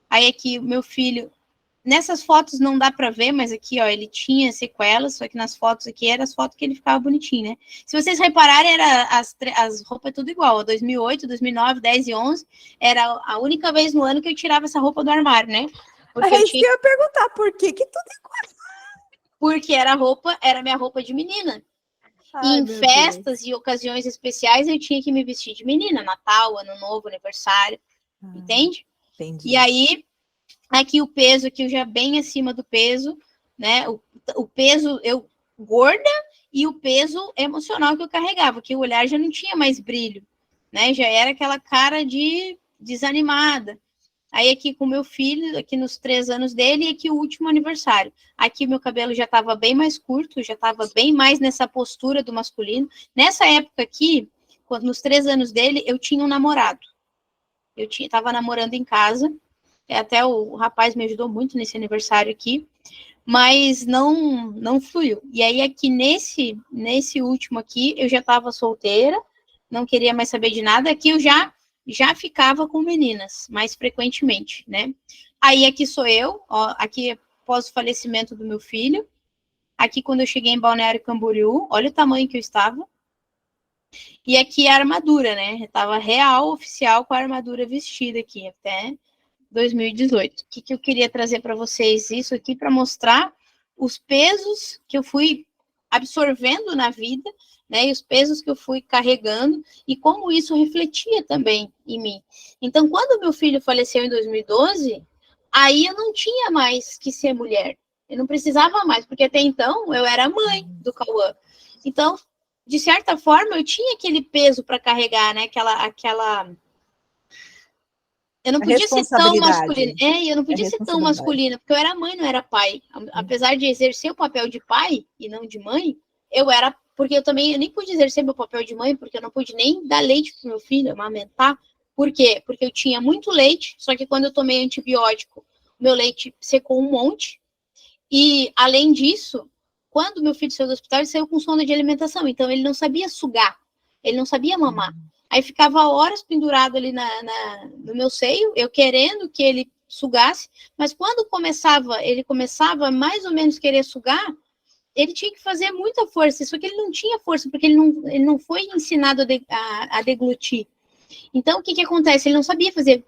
Aí aqui o meu filho, nessas fotos não dá para ver, mas aqui ó, ele tinha sequelas, só que nas fotos aqui eram as fotos que ele ficava bonitinho, né? Se vocês repararem, era as roupas tudo igual. 2008, 2009, 10 e 11 era a única vez no ano que eu tirava essa roupa do armário, né? Porque É isso que eu ia perguntar, por que tudo porque era minha roupa de menina. Ai, em meu festas Deus. e ocasiões especiais, eu tinha que me vestir de menina, Natal, Ano Novo, aniversário, entende? Entendi. E aí, aqui o peso, aqui eu já bem acima do peso, né? o peso, eu gorda, e o peso emocional que eu carregava, que o olhar já não tinha mais brilho, né? Já era aquela cara de desanimada. Aí aqui com meu filho, aqui nos 3 anos dele, e aqui o último aniversário. Aqui meu cabelo já estava bem mais curto, já estava bem mais nessa postura do masculino. Nessa época aqui, nos 3 anos dele, eu tinha um namorado. Eu estava namorando em casa, até o rapaz me ajudou muito nesse aniversário aqui, mas não fluiu. E aí aqui nesse último aqui, eu já estava solteira, não queria mais saber de nada. Aqui eu já ficava com meninas, mais frequentemente, né? Aí aqui sou eu, ó, aqui após o falecimento do meu filho, aqui quando eu cheguei em Balneário Camboriú, olha o tamanho que eu estava, e aqui a armadura, né? Eu estava real, oficial, com a armadura vestida aqui, até 2018. O que eu queria trazer para vocês isso aqui, para mostrar os pesos que eu fui absorvendo na vida, né, e os pesos que eu fui carregando, e como isso refletia também em mim. Então, quando meu filho faleceu em 2012, aí eu não tinha mais que ser mulher. Eu não precisava mais, porque até então eu era mãe do Cauã. Então, de certa forma, eu tinha aquele peso para carregar, né, aquela eu não podia ser tão masculina. Eu não podia ser tão masculina, porque eu era mãe, não era pai. Apesar de exercer o papel de pai e não de mãe, eu era. Porque eu nem pude exercer meu papel de mãe, porque eu não pude nem dar leite pro meu filho, amamentar. Por quê? Porque eu tinha muito leite, só que quando eu tomei antibiótico, meu leite secou um monte. E, além disso, quando meu filho saiu do hospital, ele saiu com sonda de alimentação. Então, ele não sabia sugar, ele não sabia mamar. Aí ficava horas pendurado ali no meu seio, eu querendo que ele sugasse, mas quando ele começava mais ou menos querer sugar, ele tinha que fazer muita força, só que ele não tinha força, porque ele não foi ensinado a deglutir. Então, o que acontece? Ele não sabia fazer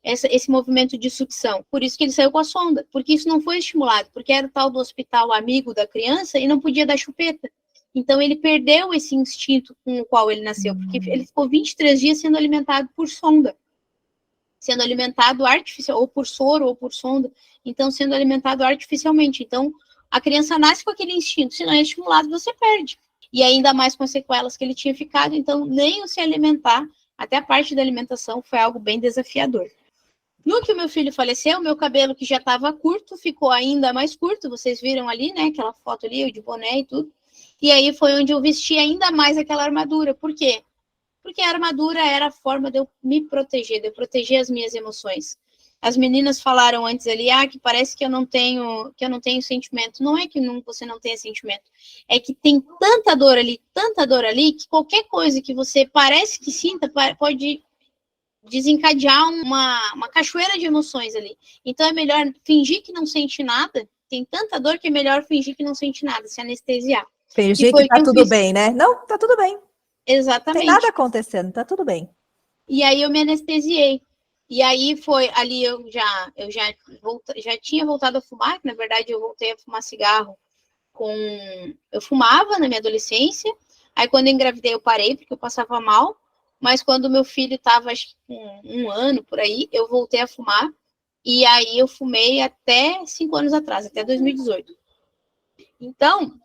esse movimento de sucção. Por isso que ele saiu com a sonda, porque isso não foi estimulado, porque era o tal do hospital amigo da criança e não podia dar chupeta. Então, ele perdeu esse instinto com o qual ele nasceu, porque ele ficou 23 dias sendo alimentado por sonda, sendo alimentado artificial, ou por soro, ou por sonda, então, sendo alimentado artificialmente. Então, a criança nasce com aquele instinto, se não é estimulado, você perde. E ainda mais com as sequelas que ele tinha ficado, então, nem o se alimentar, até a parte da alimentação, foi algo bem desafiador. No que o meu filho faleceu, meu cabelo, que já estava curto, ficou ainda mais curto, vocês viram ali, né, aquela foto ali, eu de boné e tudo. E aí foi onde eu vesti ainda mais aquela armadura. Por quê? Porque a armadura era a forma de eu me proteger, de eu proteger as minhas emoções. As meninas falaram antes ali, que parece que eu não tenho sentimento. Não é que você não tenha sentimento, é que tem tanta dor ali, que qualquer coisa que você parece que sinta pode desencadear uma cachoeira de emoções ali. Então é melhor fingir que não sente nada. Tem tanta dor que é melhor fingir que não sente nada, se anestesiar. Fingir que tá tudo bem, né? Não, tá tudo bem. Exatamente. Tem nada acontecendo, tá tudo bem. E aí eu me anestesiei. E aí foi, ali eu já tinha voltado a fumar, que na verdade eu voltei a fumar cigarro eu fumava na minha adolescência, aí quando eu engravidei eu parei, porque eu passava mal, mas quando meu filho estava, acho que com 1 ano, por aí, eu voltei a fumar, e aí eu fumei até 5 anos atrás, até 2018. Então,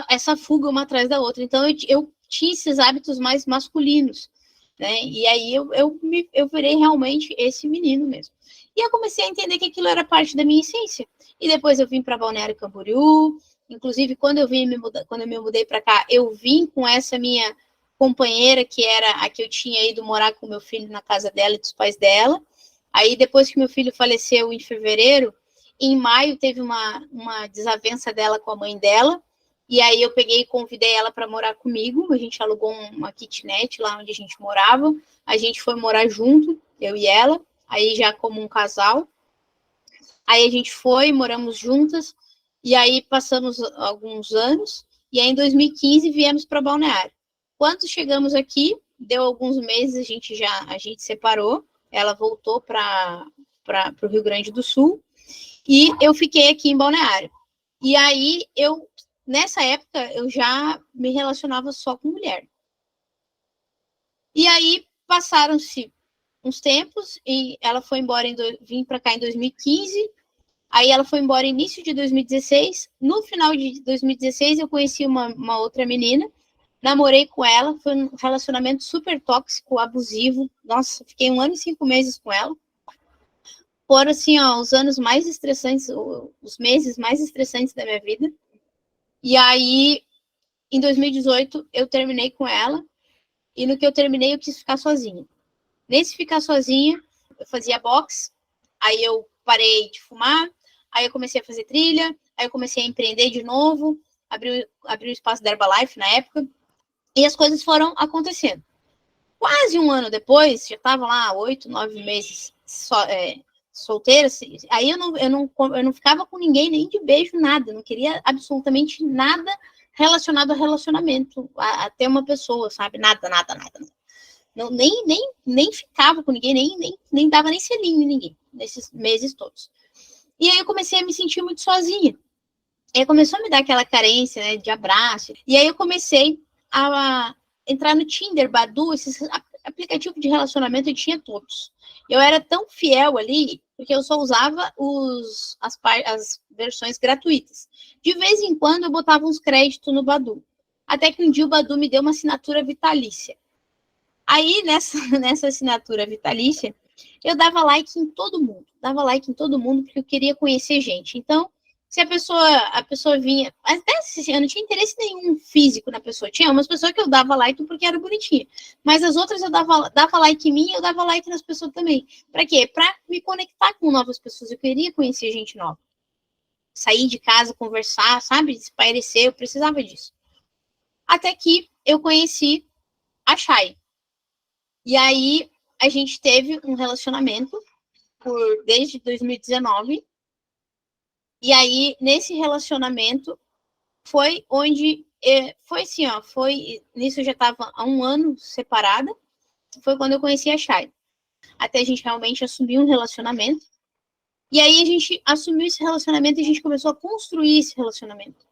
essa fuga uma atrás da outra. Então, eu tinha esses hábitos mais masculinos, né? E aí eu virei realmente esse menino mesmo. E eu comecei a entender que aquilo era parte da minha essência. E depois eu vim para Balneário Camboriú. Inclusive, quando eu me mudei para cá, eu vim com essa minha companheira, que era a que eu tinha ido morar com meu filho na casa dela e dos pais dela. Aí, depois que meu filho faleceu em fevereiro, em maio teve uma desavença dela com a mãe dela, e aí eu peguei e convidei ela para morar comigo. A gente alugou uma kitnet lá onde a gente morava, a gente foi morar junto, eu e ela, aí já como um casal. Aí a gente moramos juntas, e aí passamos alguns anos, e aí em 2015 viemos para Balneário. Quando chegamos aqui, deu alguns meses, a gente separou, ela voltou para o Rio Grande do Sul, e eu fiquei aqui em Balneário. E aí, nessa época, eu já me relacionava só com mulher. E aí, passaram-se uns tempos, e ela foi embora, vim para cá em 2015, Aí ela foi embora início de 2016. No final de 2016, eu conheci uma outra menina. Namorei com ela. Foi um relacionamento super tóxico, abusivo. Nossa, fiquei 1 ano e 5 meses com ela. Foram, assim, ó, os anos mais estressantes, os meses mais estressantes da minha vida. E aí, em 2018, eu terminei com ela. E no que eu terminei, eu quis ficar sozinha. Nesse ficar sozinha, eu fazia boxe. Aí eu parei de fumar. Aí eu comecei a fazer trilha. Aí eu comecei a empreender de novo. Abri o espaço da Herbalife na época. E as coisas foram acontecendo. Quase 1 ano depois, já estava lá 8, 9 meses solteira. Aí eu não ficava com ninguém, nem de beijo, nada. Não queria absolutamente nada relacionado a relacionamento, a ter uma pessoa, sabe? Nada. Não, nem ficava com ninguém, nem dava nem selinho em ninguém, nesses meses todos. E aí eu comecei a me sentir muito sozinha. E aí começou a me dar aquela carência, né, de abraço. E aí eu comecei a entrar no Tinder, Badoo, esses aplicativos de relacionamento, eu tinha todos. Eu era tão fiel ali, porque eu só usava as versões gratuitas. De vez em quando eu botava uns créditos no Badoo. Até que um dia o Badoo me deu uma assinatura vitalícia. Aí, nessa assinatura vitalícia, eu dava like em todo mundo. Dava like em todo mundo, porque eu queria conhecer gente. Então, se a pessoa vinha... Até se eu não tinha interesse nenhum físico na pessoa. Tinha umas pessoas que eu dava like porque era bonitinha. Mas as outras eu dava like em mim e eu dava like nas pessoas também. Pra quê? Pra me conectar com novas pessoas. Eu queria conhecer gente nova. Sair de casa, conversar, sabe? Espairecer, eu precisava disso. Até que eu conheci a Chay. E aí, a gente teve um relacionamento desde 2019. E aí, nesse relacionamento, foi onde... Foi assim, ó. Nisso eu já estava há 1 ano separada. Foi quando eu conheci a Chay. Até a gente realmente assumir um relacionamento. E aí, a gente assumiu esse relacionamento e a gente começou a construir esse relacionamento.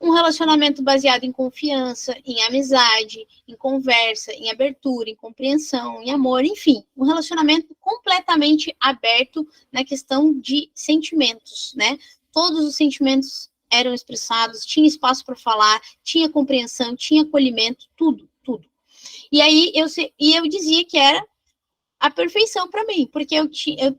Um relacionamento baseado em confiança, em amizade, em conversa, em abertura, em compreensão, em amor, enfim. Um relacionamento completamente aberto na questão de sentimentos, né? Todos os sentimentos eram expressados, tinha espaço para falar, tinha compreensão, tinha acolhimento, tudo. E aí, eu dizia que era a perfeição para mim, porque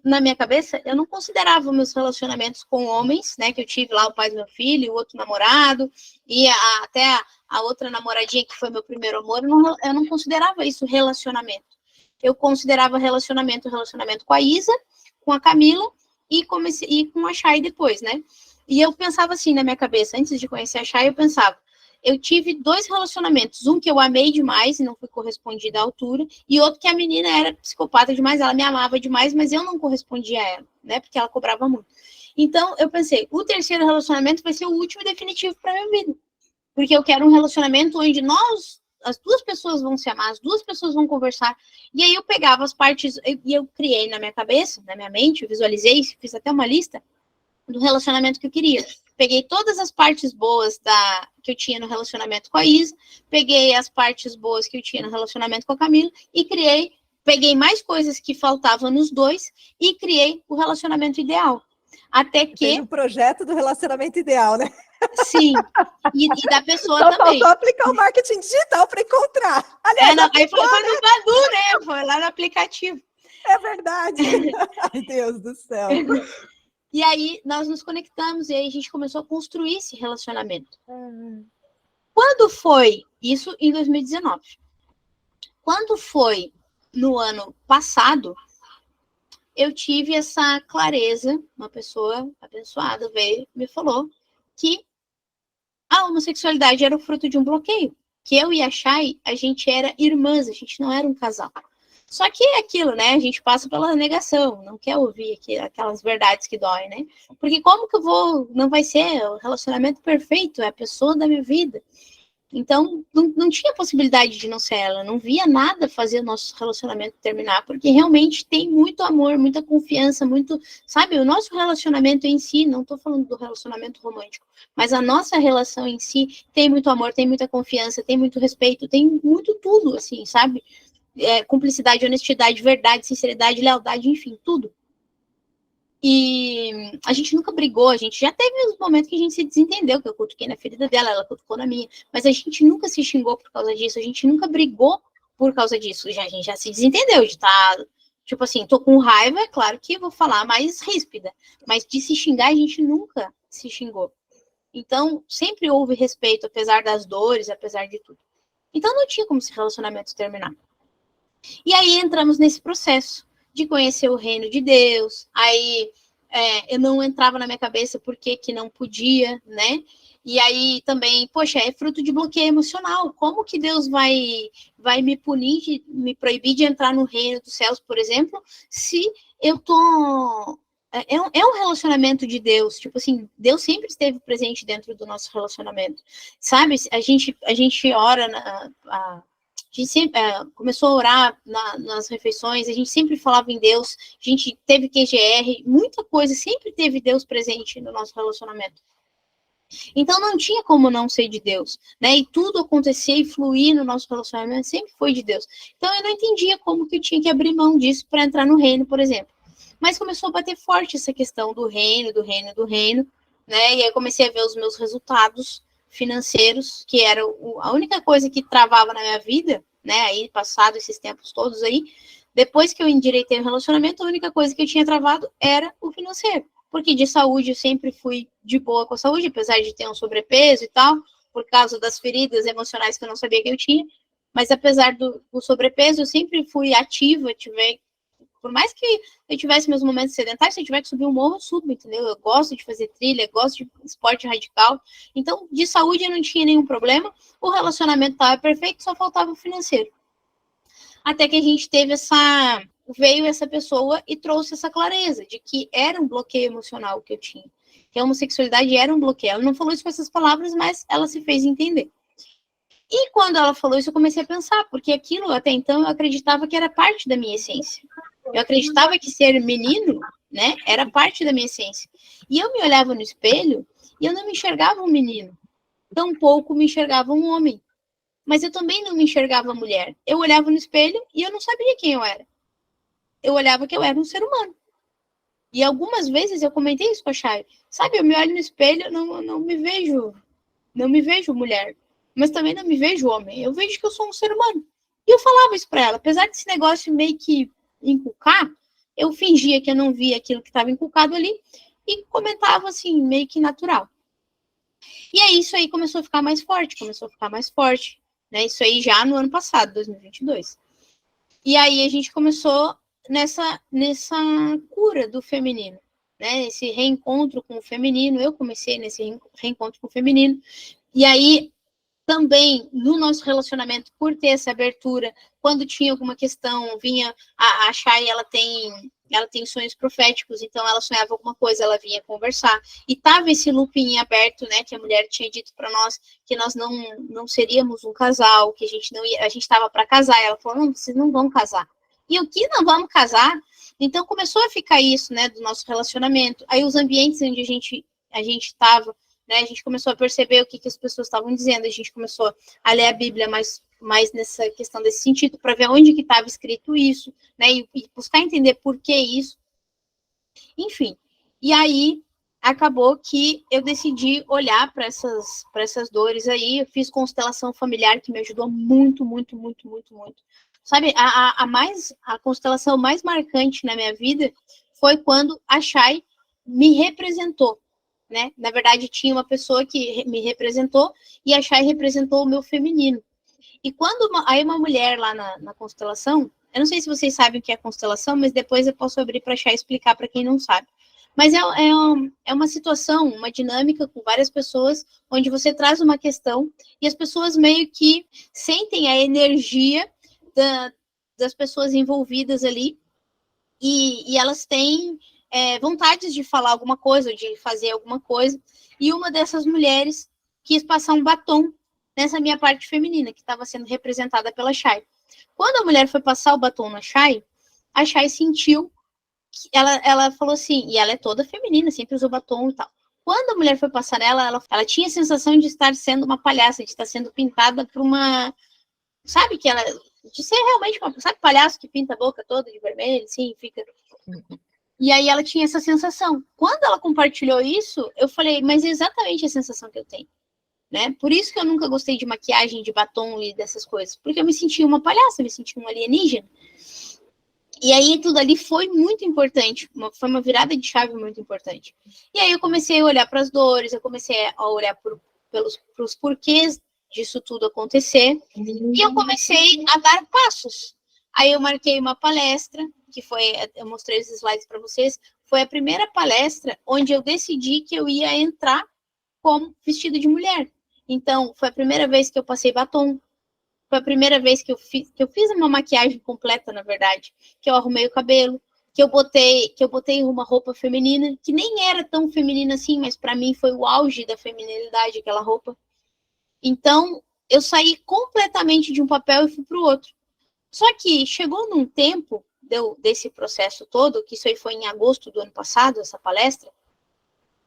na minha cabeça, eu não considerava meus relacionamentos com homens, né, que eu tive lá, o pai do meu filho, o outro namorado, e até a outra namoradinha, que foi meu primeiro amor, eu não considerava isso relacionamento. Eu considerava relacionamento com a Isa, com a Camila, e com a Chay depois, né? E eu pensava assim na minha cabeça, antes de conhecer a Chay, eu pensava, eu tive 2 relacionamentos, um que eu amei demais e não fui correspondida à altura, e outro que a menina era psicopata demais, ela me amava demais, mas eu não correspondia a ela, né, porque ela cobrava muito. Então, eu pensei, o terceiro relacionamento vai ser o último e definitivo para minha vida, porque eu quero um relacionamento onde as 2 pessoas vão se amar, as 2 pessoas vão conversar, e aí eu pegava as partes, e eu criei na minha cabeça, na minha mente, eu visualizei, fiz até uma lista do relacionamento que eu queria. Peguei todas as partes boas que eu tinha no relacionamento com a Isa, peguei as partes boas que eu tinha no relacionamento com a Camila e peguei mais coisas que faltavam nos 2 e criei o relacionamento ideal. Até que... Fez um projeto do relacionamento ideal, né? Sim, e da pessoa Só também. Faltou aplicar o marketing digital para encontrar. Aliás, aí foi no Badoo, né? Foi lá no aplicativo. É verdade. Ai, Deus do céu. E aí, nós nos conectamos e aí a gente começou a construir esse relacionamento. Quando foi? Isso em 2019. Quando foi no ano passado, eu tive essa clareza, uma pessoa abençoada veio e me falou que a homossexualidade era o fruto de um bloqueio. Que eu e a Chay, a gente era irmãs, a gente não era um casal. Só que é aquilo, né? A gente passa pela negação, não quer ouvir aquelas verdades que doem, né? Porque como que não vai ser o relacionamento perfeito, é a pessoa da minha vida. Então, não tinha possibilidade de não ser ela, não via nada fazer o nosso relacionamento terminar, porque realmente tem muito amor, muita confiança, sabe, o nosso relacionamento em si, não estou falando do relacionamento romântico, mas a nossa relação em si tem muito amor, tem muita confiança, tem muito respeito, tem muito tudo, assim, sabe? Cumplicidade, honestidade, verdade, sinceridade, lealdade, enfim, tudo. E a gente nunca brigou, a gente já teve uns momentos que a gente se desentendeu, que eu cutuquei na ferida dela, ela cutucou na minha, mas a gente nunca se xingou por causa disso, a gente nunca brigou por causa disso, a gente já se desentendeu, de estar, tipo assim, tô com raiva, é claro que eu vou falar mais ríspida, mas de se xingar a gente nunca se xingou. Então, sempre houve respeito, apesar das dores, apesar de tudo. Então, não tinha como esse relacionamento terminar. E aí entramos nesse processo de conhecer o reino de Deus, aí eu não entrava na minha cabeça por que não podia, né? E aí também, poxa, é fruto de bloqueio emocional. Como que Deus vai me punir, me proibir de entrar no reino dos céus, por exemplo, se eu tô... É um relacionamento de Deus, tipo assim, Deus sempre esteve presente dentro do nosso relacionamento, sabe? A gente ora, a gente sempre, começou a orar nas refeições, a gente sempre falava em Deus, a gente teve QGR, muita coisa, sempre teve Deus presente no nosso relacionamento. Então não tinha como não ser de Deus, né? E tudo acontecer e fluir no nosso relacionamento sempre foi de Deus. Então eu não entendia como que eu tinha que abrir mão disso para entrar no reino, por exemplo. Mas começou a bater forte essa questão do reino, né? E aí eu comecei a ver os meus resultados financeiros, que era a única coisa que travava na minha vida, né? Aí, passado esses tempos todos aí, depois que eu endireitei o relacionamento, a única coisa que eu tinha travado era o financeiro. Porque de saúde eu sempre fui de boa com a saúde, apesar de ter um sobrepeso e tal, por causa das feridas emocionais que eu não sabia que eu tinha. Mas apesar do sobrepeso, eu sempre fui ativa, por mais que eu tivesse meus momentos sedentários, se eu tiver que subir um morro, eu subo, entendeu? Eu gosto de fazer trilha, gosto de esporte radical. Então, de saúde eu não tinha nenhum problema, o relacionamento estava perfeito, só faltava o financeiro. Até que a gente teve veio essa pessoa e trouxe essa clareza de que era um bloqueio emocional que eu tinha. Que a homossexualidade era um bloqueio. Ela não falou isso com essas palavras, mas ela se fez entender. E quando ela falou isso, eu comecei a pensar, porque aquilo, até então, eu acreditava que era parte da minha essência. Eu acreditava que ser menino, né, era parte da minha essência. E eu me olhava no espelho e eu não me enxergava um menino. Tampouco me enxergava um homem. Mas eu também não me enxergava mulher. Eu olhava no espelho e eu não sabia quem eu era. Eu olhava que eu era um ser humano. E algumas vezes eu comentei isso com a Chay. Sabe, eu me olho no espelho, não me vejo mulher. Mas também não me vejo homem. Eu vejo que eu sou um ser humano. E eu falava isso pra ela. Apesar desse negócio meio que inculcar, eu fingia que eu não via aquilo que estava inculcado ali e comentava assim, meio que natural. E aí isso aí começou a ficar mais forte, né? Isso aí já no ano passado, 2022. E aí a gente começou nessa cura do feminino, né? Esse reencontro com o feminino. Eu comecei nesse reencontro com o feminino. E aí também no nosso relacionamento, por ter essa abertura, quando tinha alguma questão, vinha a Chay, ela tem sonhos proféticos, então ela sonhava alguma coisa, ela vinha conversar, e tava esse looping aberto, né, que a mulher tinha dito para nós, que nós não seríamos um casal, que a gente estava para casar, e ela falou, não, vocês não vão casar. E o que não vamos casar? Então começou a ficar isso, né, do nosso relacionamento, aí os ambientes onde a gente estava, né, a gente começou a perceber o que as pessoas estavam dizendo, a gente começou a ler a Bíblia mais nessa questão desse sentido, para ver onde que estava escrito isso, né, e buscar entender por que isso. Enfim, e aí acabou que eu decidi olhar para essas dores aí, eu fiz constelação familiar, que me ajudou muito, muito, muito, muito, muito. Sabe, a constelação mais marcante na minha vida foi quando a Chay me representou. Né? Na verdade, tinha uma pessoa que me representou e a Chay representou o meu feminino. E quando uma mulher lá na constelação, eu não sei se vocês sabem o que é constelação, mas depois eu posso abrir para a Chay explicar para quem não sabe. Mas é uma situação, uma dinâmica com várias pessoas, onde você traz uma questão e as pessoas meio que sentem a energia das pessoas envolvidas ali e elas têm vontades de falar alguma coisa, de fazer alguma coisa, e uma dessas mulheres quis passar um batom nessa minha parte feminina, que estava sendo representada pela Chay. Quando a mulher foi passar o batom na Chay, a Chay sentiu, ela falou assim, e ela é toda feminina, sempre usou batom e tal. Quando a mulher foi passar nela, ela tinha a sensação de estar sendo uma palhaça, de estar sendo pintada por uma... Sabe que ela... De ser realmente uma... Sabe palhaço que pinta a boca toda de vermelho, assim, fica... E aí ela tinha essa sensação. Quando ela compartilhou isso, eu falei, mas é exatamente a sensação que eu tenho, né? Por isso que eu nunca gostei de maquiagem, de batom e dessas coisas, porque eu me sentia uma palhaça, eu me sentia um alienígena. E aí tudo ali foi muito importante, foi uma virada de chave muito importante. E aí eu comecei a olhar para as dores, eu comecei a olhar pelos porquês disso tudo acontecer, e eu comecei a dar passos. Aí eu marquei uma palestra, que foi, eu mostrei os slides para vocês, foi a primeira palestra onde eu decidi que eu ia entrar como vestido de mulher. Então, foi a primeira vez que eu passei batom, foi a primeira vez que eu fiz uma maquiagem completa, na verdade, que eu arrumei o cabelo, que eu botei uma roupa feminina, que nem era tão feminina assim, mas para mim foi o auge da feminilidade, aquela roupa. Então, eu saí completamente de um papel e fui para o outro. Só que chegou num tempo desse processo todo, que isso aí foi em agosto do ano passado, essa palestra,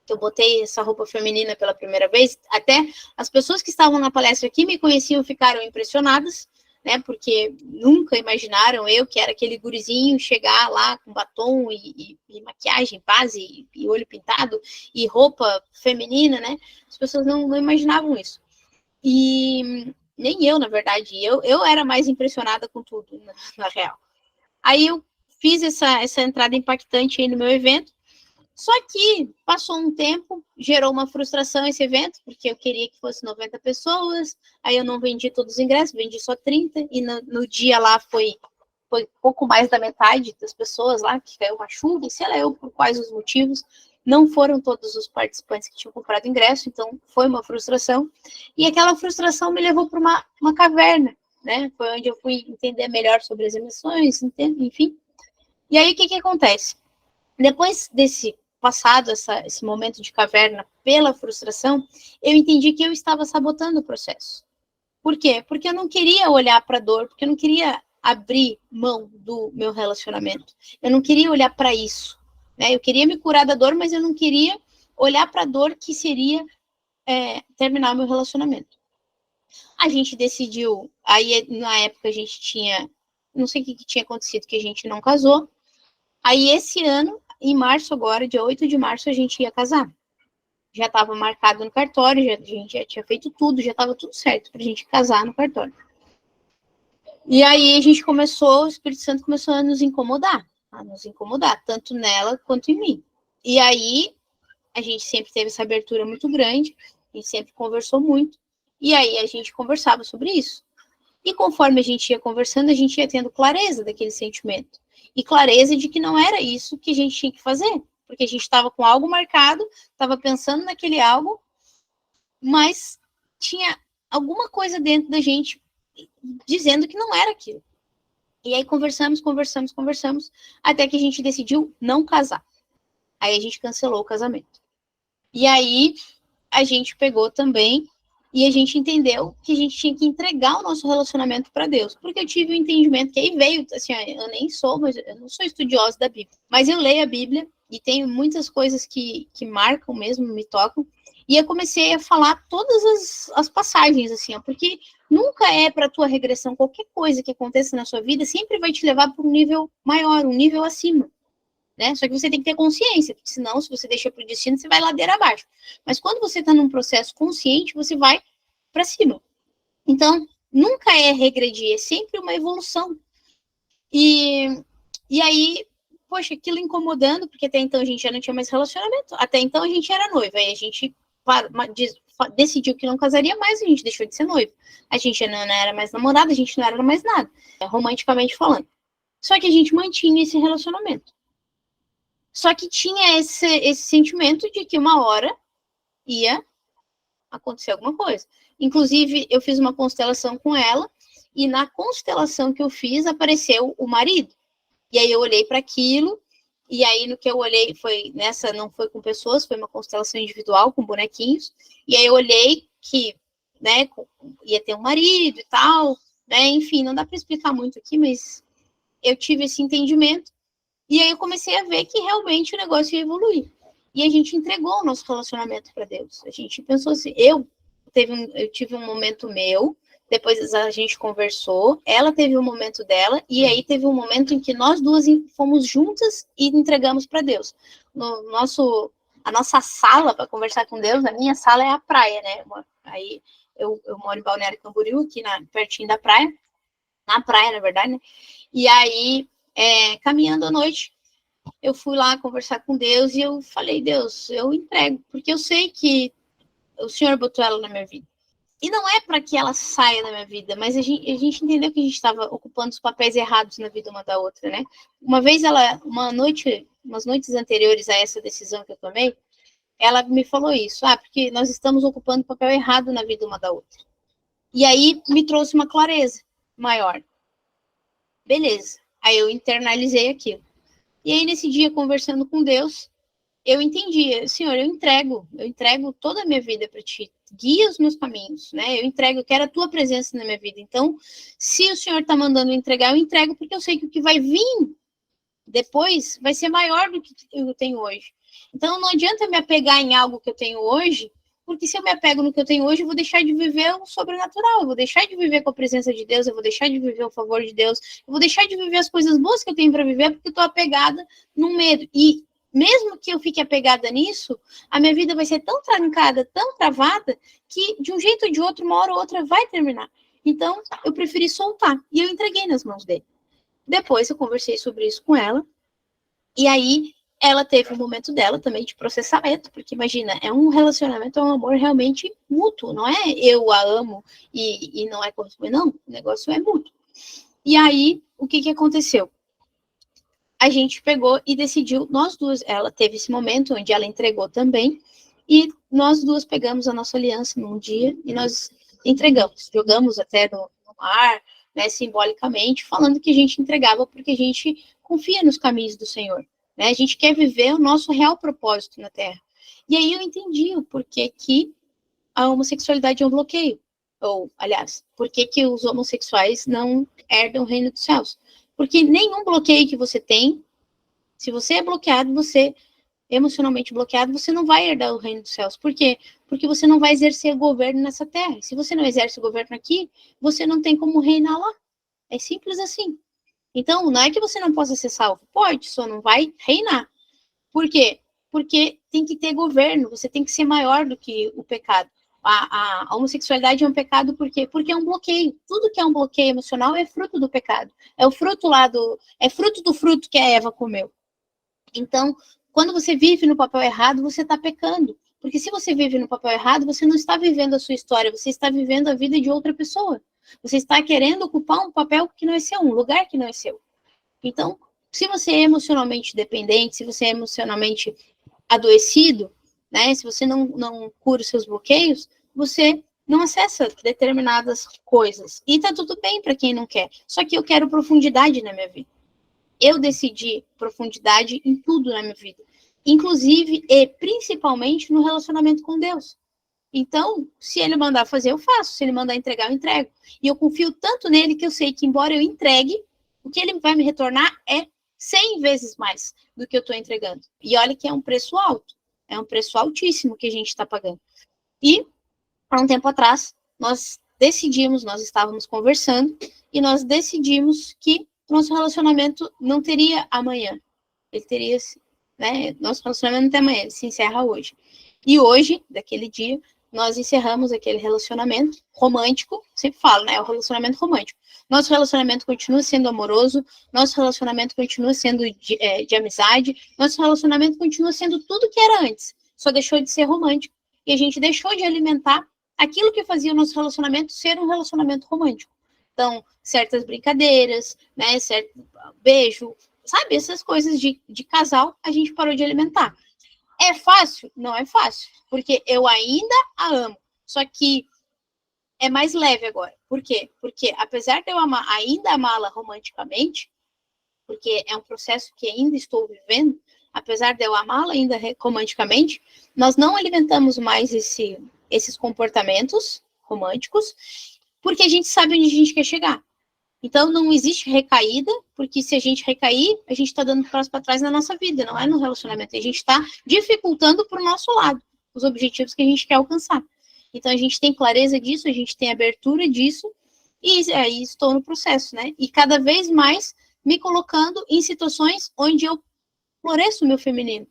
que eu botei essa roupa feminina pela primeira vez, até as pessoas que estavam na palestra que me conheciam ficaram impressionadas, né, porque nunca imaginaram eu, que era aquele gurizinho, chegar lá com batom e maquiagem, base, e olho pintado, e roupa feminina, né, as pessoas não imaginavam isso. E nem eu, na verdade, eu era mais impressionada com tudo, na real. Aí eu fiz essa entrada impactante aí no meu evento, só que passou um tempo, gerou uma frustração esse evento, porque eu queria que fosse 90 pessoas, aí eu não vendi todos os ingressos, vendi só 30, e no dia lá foi pouco mais da metade das pessoas lá, que caiu uma chuva, e sei lá eu por quais os motivos, não foram todos os participantes que tinham comprado ingresso, então foi uma frustração, e aquela frustração me levou para uma caverna, né, foi onde eu fui entender melhor sobre as emoções, enfim. E aí o que acontece? Depois desse passado esse momento de caverna pela frustração, eu entendi que eu estava sabotando o processo. Por quê? Porque eu não queria olhar para a dor, porque eu não queria abrir mão do meu relacionamento. Eu não queria olhar para isso, né? Eu queria me curar da dor, mas eu não queria olhar para a dor que seria terminar o meu relacionamento. A gente decidiu, aí na época a gente tinha, não sei o que tinha acontecido, que a gente não casou. Aí esse ano, em março agora, dia 8 de março, a gente ia casar. Já estava marcado no cartório, a gente já tinha feito tudo, já estava tudo certo para a gente casar no cartório. E aí a gente o Espírito Santo começou a nos incomodar, tanto nela quanto em mim. E aí a gente sempre teve essa abertura muito grande, a gente sempre conversou muito, e aí a gente conversava sobre isso. E conforme a gente ia conversando, a gente ia tendo clareza daquele sentimento. E clareza de que não era isso que a gente tinha que fazer. Porque a gente estava com algo marcado, estava pensando naquele algo, mas tinha alguma coisa dentro da gente dizendo que não era aquilo. E aí conversamos, até que a gente decidiu não casar. Aí a gente cancelou o casamento. E aí a gente pegou também e a gente entendeu que a gente tinha que entregar o nosso relacionamento para Deus. Porque eu tive o entendimento que aí veio, assim, eu não sou estudiosa da Bíblia, mas eu leio a Bíblia e tenho muitas coisas que marcam mesmo, me tocam. E eu comecei a falar todas as passagens, assim, ó, porque nunca é para tua regressão, qualquer coisa que aconteça na sua vida sempre vai te levar para um nível maior, um nível acima. Né? Só que você tem que ter consciência, porque senão, se você deixa para o destino, você vai ladeira abaixo. Mas quando você está num processo consciente, você vai para cima. Então, nunca é regredir, é sempre uma evolução. E aí, poxa, aquilo incomodando, porque até então a gente já não tinha mais relacionamento, até então a gente era noiva, aí a gente decidiu que não casaria mais, a gente deixou de ser noiva. A gente já não era mais namorada, a gente não era mais nada, romanticamente falando. Só que a gente mantinha esse relacionamento. Só que tinha esse sentimento de que uma hora ia acontecer alguma coisa. Inclusive, eu fiz uma constelação com ela, e na constelação que eu fiz, apareceu o marido. E aí eu olhei para aquilo, e aí no que eu olhei, não foi com pessoas, foi uma constelação individual, com bonequinhos, e aí eu olhei que, né, ia ter um marido e tal, né, enfim, não dá para explicar muito aqui, mas eu tive esse entendimento. E aí eu comecei a ver que realmente o negócio ia evoluir. E a gente entregou o nosso relacionamento para Deus. A gente pensou assim, eu tive um momento meu, depois a gente conversou, ela teve o momento dela, e aí teve um momento em que nós duas fomos juntas e entregamos para Deus. A nossa sala para conversar com Deus, a minha sala é a praia, né? Aí eu moro em Balneário Camboriú, aqui pertinho da praia, na praia, na verdade, né? E aí, caminhando à noite, eu fui lá conversar com Deus e eu falei, Deus, eu entrego, porque eu sei que o Senhor botou ela na minha vida. E não é para que ela saia da minha vida, mas a gente entendeu que a gente estava ocupando os papéis errados na vida uma da outra, né? Uma vez umas noites anteriores a essa decisão que eu tomei, ela me falou isso, porque nós estamos ocupando o papel errado na vida uma da outra. E aí me trouxe uma clareza maior. Beleza. Aí eu internalizei aquilo. E aí nesse dia, conversando com Deus, eu entendi, Senhor, eu entrego toda a minha vida para ti, guia os meus caminhos, né? Eu quero a tua presença na minha vida. Então, se o Senhor está mandando eu entregar, eu entrego, porque eu sei que o que vai vir depois vai ser maior do que eu tenho hoje. Então, não adianta me apegar em algo que eu tenho hoje, porque se eu me apego no que eu tenho hoje, eu vou deixar de viver o sobrenatural, eu vou deixar de viver com a presença de Deus, eu vou deixar de viver o favor de Deus, eu vou deixar de viver as coisas boas que eu tenho para viver, porque eu estou apegada num medo. E mesmo que eu fique apegada nisso, a minha vida vai ser tão trancada, tão travada, que de um jeito ou de outro, uma hora ou outra vai terminar. Então, eu preferi soltar, e eu entreguei nas mãos dele. Depois, eu conversei sobre isso com ela, e aí, ela teve um momento dela também de processamento, porque imagina, é um relacionamento, é um amor realmente mútuo, não é eu a amo e não é correspondido, não, o negócio é mútuo. E aí, o que aconteceu? A gente pegou e decidiu, nós duas, ela teve esse momento onde ela entregou também, e nós duas pegamos a nossa aliança num dia e nós entregamos, jogamos até no mar, né, simbolicamente, falando que a gente entregava porque a gente confia nos caminhos do Senhor, né, a gente quer viver o nosso real propósito na Terra. E aí eu entendi o porquê que a homossexualidade é um bloqueio, ou, aliás, porquê que os homossexuais não herdam o reino dos céus. Porque nenhum bloqueio que você tem, se você é bloqueado, emocionalmente bloqueado, você não vai herdar o reino dos céus. Por quê? Porque você não vai exercer governo nessa terra. Se você não exerce o governo aqui, você não tem como reinar lá. É simples assim. Então, não é que você não possa ser salvo. Pode, só não vai reinar. Por quê? Porque tem que ter governo, você tem que ser maior do que o pecado. A homossexualidade é um pecado por quê? Porque é um bloqueio. Tudo que é um bloqueio emocional é fruto do pecado. É fruto do fruto que a Eva comeu. Então, quando você vive no papel errado, você está pecando. Porque se você vive no papel errado, você não está vivendo a sua história, você está vivendo a vida de outra pessoa. Você está querendo ocupar um papel que não é seu, um lugar que não é seu. Então, se você é emocionalmente dependente, se você é emocionalmente adoecido, né, se você não cura os seus bloqueios, você não acessa determinadas coisas. E tá tudo bem para quem não quer. Só que eu quero profundidade na minha vida. Eu decidi profundidade em tudo na minha vida. Inclusive e principalmente no relacionamento com Deus. Então, se ele mandar fazer, eu faço. Se ele mandar entregar, eu entrego. E eu confio tanto nele que eu sei que, embora eu entregue, o que ele vai me retornar é 100 vezes mais do que eu estou entregando. E olha que é um preço alto. É um preço altíssimo que a gente está pagando. E, há um tempo atrás, nós estávamos conversando, e nós decidimos que nosso relacionamento não teria amanhã. Ele teria, né? Nosso relacionamento não tem amanhã, ele se encerra hoje. E hoje, daquele dia, nós encerramos aquele relacionamento romântico, sempre falo, né? O relacionamento romântico. Nosso relacionamento continua sendo amoroso, nosso relacionamento continua sendo de amizade, nosso relacionamento continua sendo tudo que era antes, só deixou de ser romântico. E a gente deixou de alimentar aquilo que fazia o nosso relacionamento ser um relacionamento romântico. Então, certas brincadeiras, né, certo beijo, sabe, essas coisas de casal, a gente parou de alimentar. É fácil? Não é fácil, porque eu ainda a amo, só que é mais leve agora. Por quê? Porque apesar de eu ainda amá-la romanticamente, porque é um processo que ainda estou vivendo, apesar de eu amá-la ainda romanticamente, nós não alimentamos mais esses comportamentos românticos, porque a gente sabe onde a gente quer chegar. Então, não existe recaída, porque se a gente recair, a gente está dando passo para trás na nossa vida, não é no relacionamento. A gente está dificultando para o nosso lado os objetivos que a gente quer alcançar. Então, a gente tem clareza disso, a gente tem abertura disso, e aí estou no processo, né? E cada vez mais me colocando em situações onde eu floresço o meu feminino.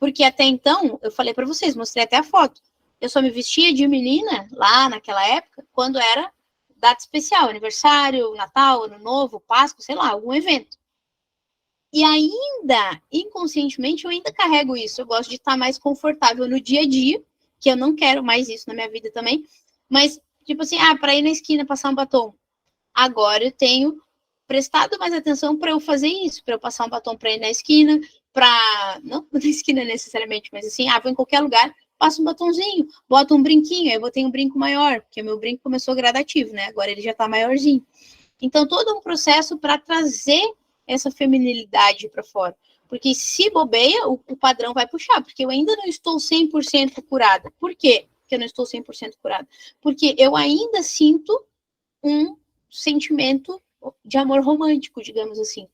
Porque até então, eu falei para vocês, mostrei até a foto, eu só me vestia de menina, lá naquela época, quando era data especial, aniversário, Natal, Ano Novo, Páscoa, sei lá, algum evento. E ainda, inconscientemente, eu ainda carrego isso. Eu gosto de estar mais confortável no dia a dia, que eu não quero mais isso na minha vida também. Mas, tipo assim, para ir na esquina passar um batom. Agora eu tenho prestado mais atenção para eu fazer isso, para eu passar um batom para ir na esquina, não na esquina necessariamente, mas assim, vou em qualquer lugar, passo um batonzinho, boto um brinquinho, aí eu vou ter um brinco maior, porque meu brinco começou gradativo, né? Agora ele já está maiorzinho. Então, todo um processo para trazer essa feminilidade para fora. Porque se bobeia, o padrão vai puxar, porque eu ainda não estou 100% curada. Por quê que eu não estou 100% curada? Porque eu ainda sinto um sentimento de amor romântico, digamos assim.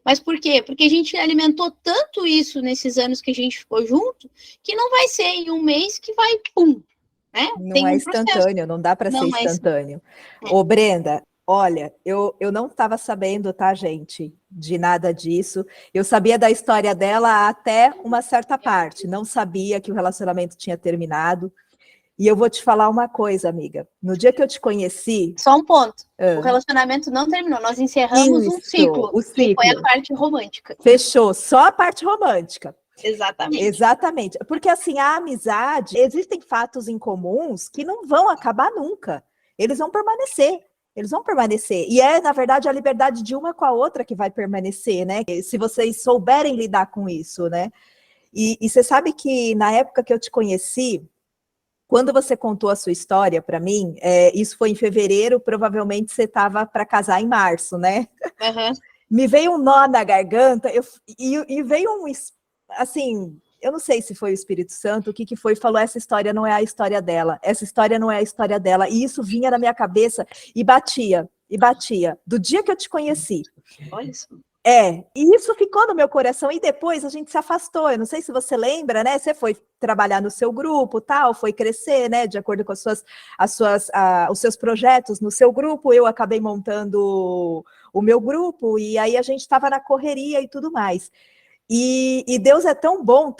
Mas por quê? Porque a gente alimentou tanto isso nesses anos que a gente ficou junto, que não vai ser em um mês que vai, pum, né? Não Tem é um instantâneo, processo. não dá para ser Não é instantâneo. Ô, Brenda, olha, eu não estava sabendo, tá, gente, de nada disso. Eu sabia da história dela até uma certa parte. Não sabia que o relacionamento tinha terminado. E eu vou te falar uma coisa, amiga. No dia que eu te conheci. Só um ponto. O relacionamento não terminou. Nós encerramos um ciclo, o que foi a ciclo. parte romântica. Fechou, só a parte romântica. Exatamente. Exatamente. Porque, assim, a amizade, existem fatos em comuns que não vão acabar nunca. Eles vão permanecer. Eles vão permanecer. E é, na verdade, a liberdade de uma com a outra que vai permanecer, né? Se vocês souberem lidar com isso, né? E você sabe que na época que eu te conheci, quando você contou a sua história para mim, isso foi em fevereiro, provavelmente você estava para casar em março, né? Uhum. Me veio um nó na garganta, e veio assim, eu não sei se foi o Espírito Santo, o que foi, falou, essa história não é a história dela, essa história não é a história dela, e isso vinha na minha cabeça e batia, do dia que eu te conheci. Olha isso. E isso ficou no meu coração, e depois a gente se afastou, eu não sei se você lembra, né, você foi trabalhar no seu grupo, tal, foi crescer, né, de acordo com os seus projetos no seu grupo, eu acabei montando o meu grupo, e aí a gente estava na correria e tudo mais. E Deus é tão bom,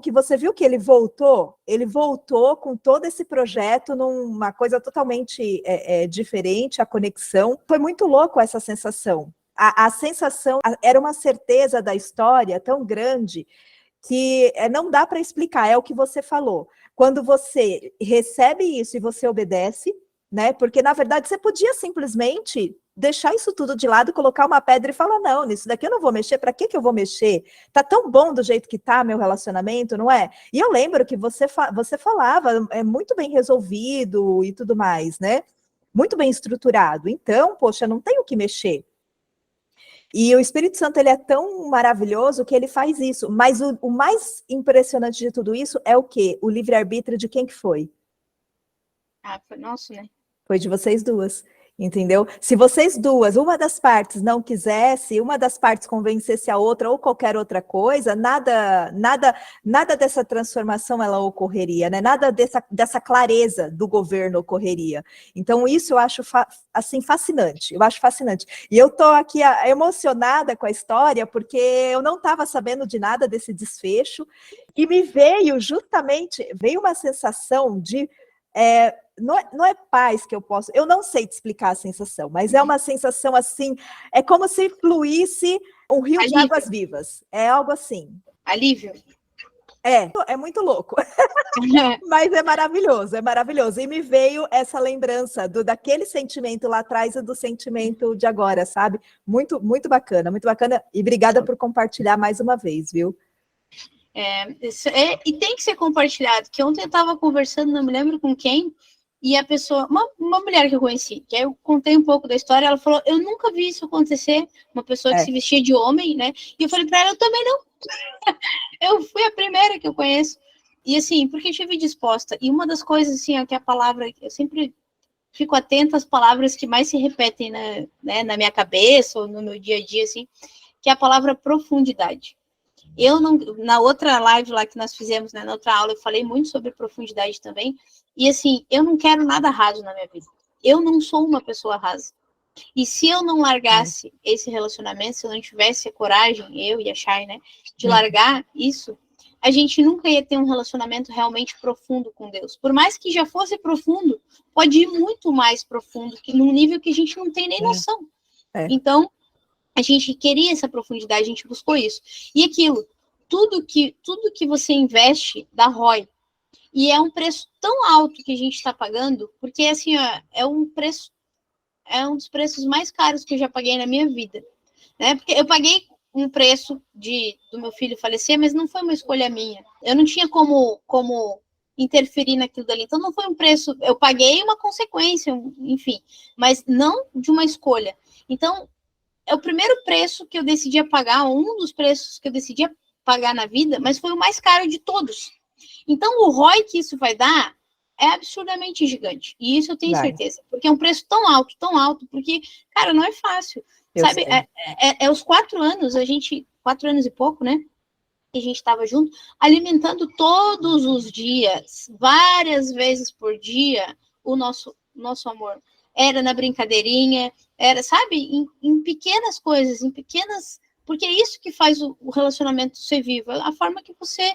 que você viu que ele voltou com todo esse projeto numa coisa totalmente diferente, a conexão. Foi muito louco essa sensação. A sensação era uma certeza da história tão grande que não dá para explicar, é o que você falou. Quando você recebe isso e você obedece, né? Porque, na verdade, você podia simplesmente deixar isso tudo de lado, colocar uma pedra e falar, não, nisso daqui eu não vou mexer, para que eu vou mexer? Tá tão bom do jeito que tá meu relacionamento, não é? E eu lembro que você falava, é muito bem resolvido e tudo mais, né? Muito bem estruturado. Então, poxa, não tem o que mexer. E o Espírito Santo, ele é tão maravilhoso que ele faz isso. Mas o mais impressionante de tudo isso é o quê? O livre-arbítrio de quem que foi? Foi nosso, né? Foi de vocês duas, entendeu? Se vocês duas, uma das partes não quisesse, uma das partes convencesse a outra ou qualquer outra coisa, nada dessa transformação ela ocorreria, né? Nada dessa clareza do governo ocorreria. Então isso eu acho assim fascinante. Eu acho fascinante. E eu tô aqui emocionada com a história porque eu não estava sabendo de nada desse desfecho e me veio uma sensação de não é paz que eu posso, eu não sei te explicar a sensação, mas é uma sensação assim, é como se fluísse um rio Alívio. de águas vivas, é algo assim. Alívio. É muito louco, mas é maravilhoso, e me veio essa lembrança daquele sentimento lá atrás e do sentimento de agora, sabe? Muito, muito bacana, e obrigada por compartilhar mais uma vez, viu? E tem que ser compartilhado, que ontem eu estava conversando, não me lembro com quem, e a pessoa, uma mulher que eu conheci, que aí eu contei um pouco da história, ela falou, eu nunca vi isso acontecer, uma pessoa que se vestia de homem, né, e eu falei para ela, eu também não, eu fui a primeira que eu conheço, e assim, porque eu estive disposta, e uma das coisas, assim, é que a palavra, eu sempre fico atenta às palavras que mais se repetem na minha cabeça, ou no meu dia a dia, assim, que é a palavra profundidade. Eu não, na outra live lá que nós fizemos, né, na outra aula, eu falei muito sobre profundidade também. E assim, eu não quero nada raso na minha vida. Eu não sou uma pessoa rasa. E se eu não largasse esse relacionamento, se eu não tivesse a coragem, eu e a Chay, né, de largar isso, a gente nunca ia ter um relacionamento realmente profundo com Deus. Por mais que já fosse profundo, pode ir muito mais profundo, que num nível que a gente não tem nem noção. Então, a gente queria essa profundidade, a gente buscou isso. E aquilo, tudo que você investe dá ROI. E é um preço tão alto que a gente está pagando, porque assim, ó, é um dos preços mais caros que eu já paguei na minha vida, né? Porque eu paguei um preço do meu filho falecer, mas não foi uma escolha minha. Eu não tinha como interferir naquilo dali. Então não foi um preço, eu paguei uma consequência, enfim, mas não de uma escolha. Então, é o primeiro preço que eu decidi pagar, um dos preços que eu decidi pagar na vida, mas foi o mais caro de todos. Então, o ROI que isso vai dar é absurdamente gigante. E isso eu tenho certeza. Porque é um preço tão alto, porque, cara, não é fácil. Sabe, os 4 anos, 4 anos e pouco, né? Que a gente estava junto, alimentando todos os dias, várias vezes por dia, o nosso amor. Era na brincadeirinha, era, sabe, em pequenas coisas, em pequenas... Porque é isso que faz o relacionamento ser vivo, a forma que você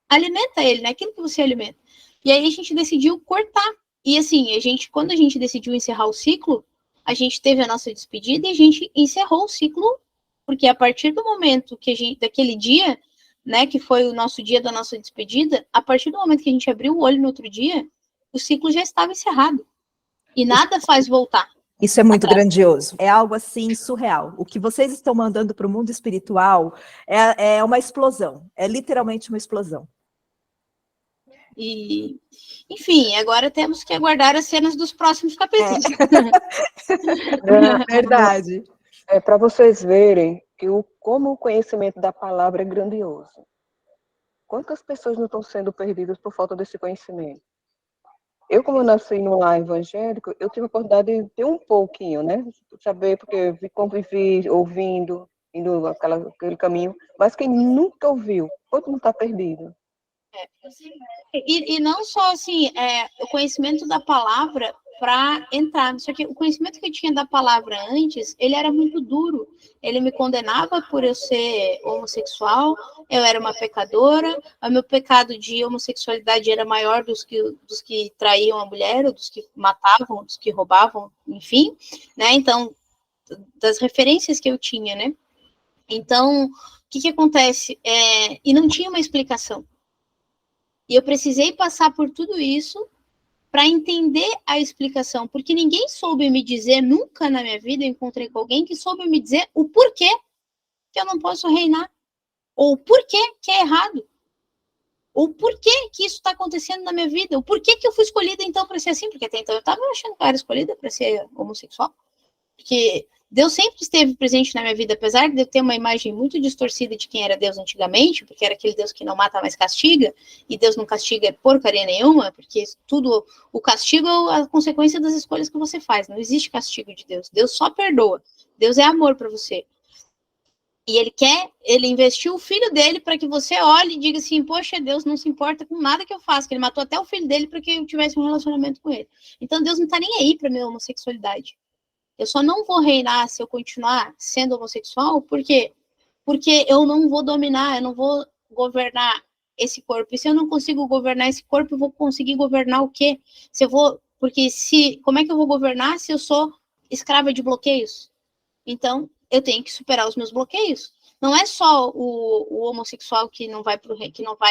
alimenta ele, né? Aquilo que você alimenta. E aí a gente decidiu cortar. E assim, quando a gente decidiu encerrar o ciclo, a gente teve a nossa despedida e a gente encerrou o ciclo, porque a partir do momento daquele dia, né, que foi o nosso dia da nossa despedida, a partir do momento que a gente abriu o olho no outro dia, o ciclo já estava encerrado. E nada faz voltar. Isso é muito grandioso. É algo assim surreal. O que vocês estão mandando para o mundo espiritual é uma explosão. É literalmente uma explosão. E, enfim, agora temos que aguardar as cenas dos próximos capítulos. Verdade. É para vocês verem como o conhecimento da palavra é grandioso. Quantas pessoas não estão sendo perdidas por falta desse conhecimento? Eu, como eu nasci no lar evangélico, eu tive a oportunidade de ter um pouquinho, né? Saber, porque convivi, ouvindo, indo aquele caminho. Mas quem nunca ouviu, todo mundo está perdido. E não só assim, o conhecimento da palavra para entrar. Só que o conhecimento que eu tinha da palavra antes, ele era muito duro. Ele me condenava por eu ser homossexual, eu era uma pecadora, o meu pecado de homossexualidade era maior dos que traíam a mulher, ou dos que matavam, dos que roubavam, enfim, né? Então, das referências que eu tinha, né? Então, o que acontece? E não tinha uma explicação. E eu precisei passar por tudo isso para entender a explicação, porque ninguém soube me dizer, nunca na minha vida eu encontrei com alguém que soube me dizer o porquê que eu não posso reinar, ou o porquê que é errado, ou o porquê que isso está acontecendo na minha vida, o porquê que eu fui escolhida então para ser assim, porque até então eu estava achando que eu era escolhida para ser homossexual, porque Deus sempre esteve presente na minha vida, apesar de eu ter uma imagem muito distorcida de quem era Deus antigamente, porque era aquele Deus que não mata, mas castiga, e Deus não castiga porcaria nenhuma, porque tudo, o castigo é a consequência das escolhas que você faz, não existe castigo de Deus, Deus só perdoa, Deus é amor para você. E ele investiu o filho dele para que você olhe e diga assim, poxa, Deus não se importa com nada que eu faço, que ele matou até o filho dele para que eu tivesse um relacionamento com ele. Então Deus não está nem aí para minha homossexualidade. Eu só não vou reinar se eu continuar sendo homossexual, porque eu não vou dominar, eu não vou governar esse corpo. E se eu não consigo governar esse corpo, eu vou conseguir governar o quê? Como é que eu vou governar se eu sou escrava de bloqueios? Então, eu tenho que superar os meus bloqueios. Não é só o homossexual que não vai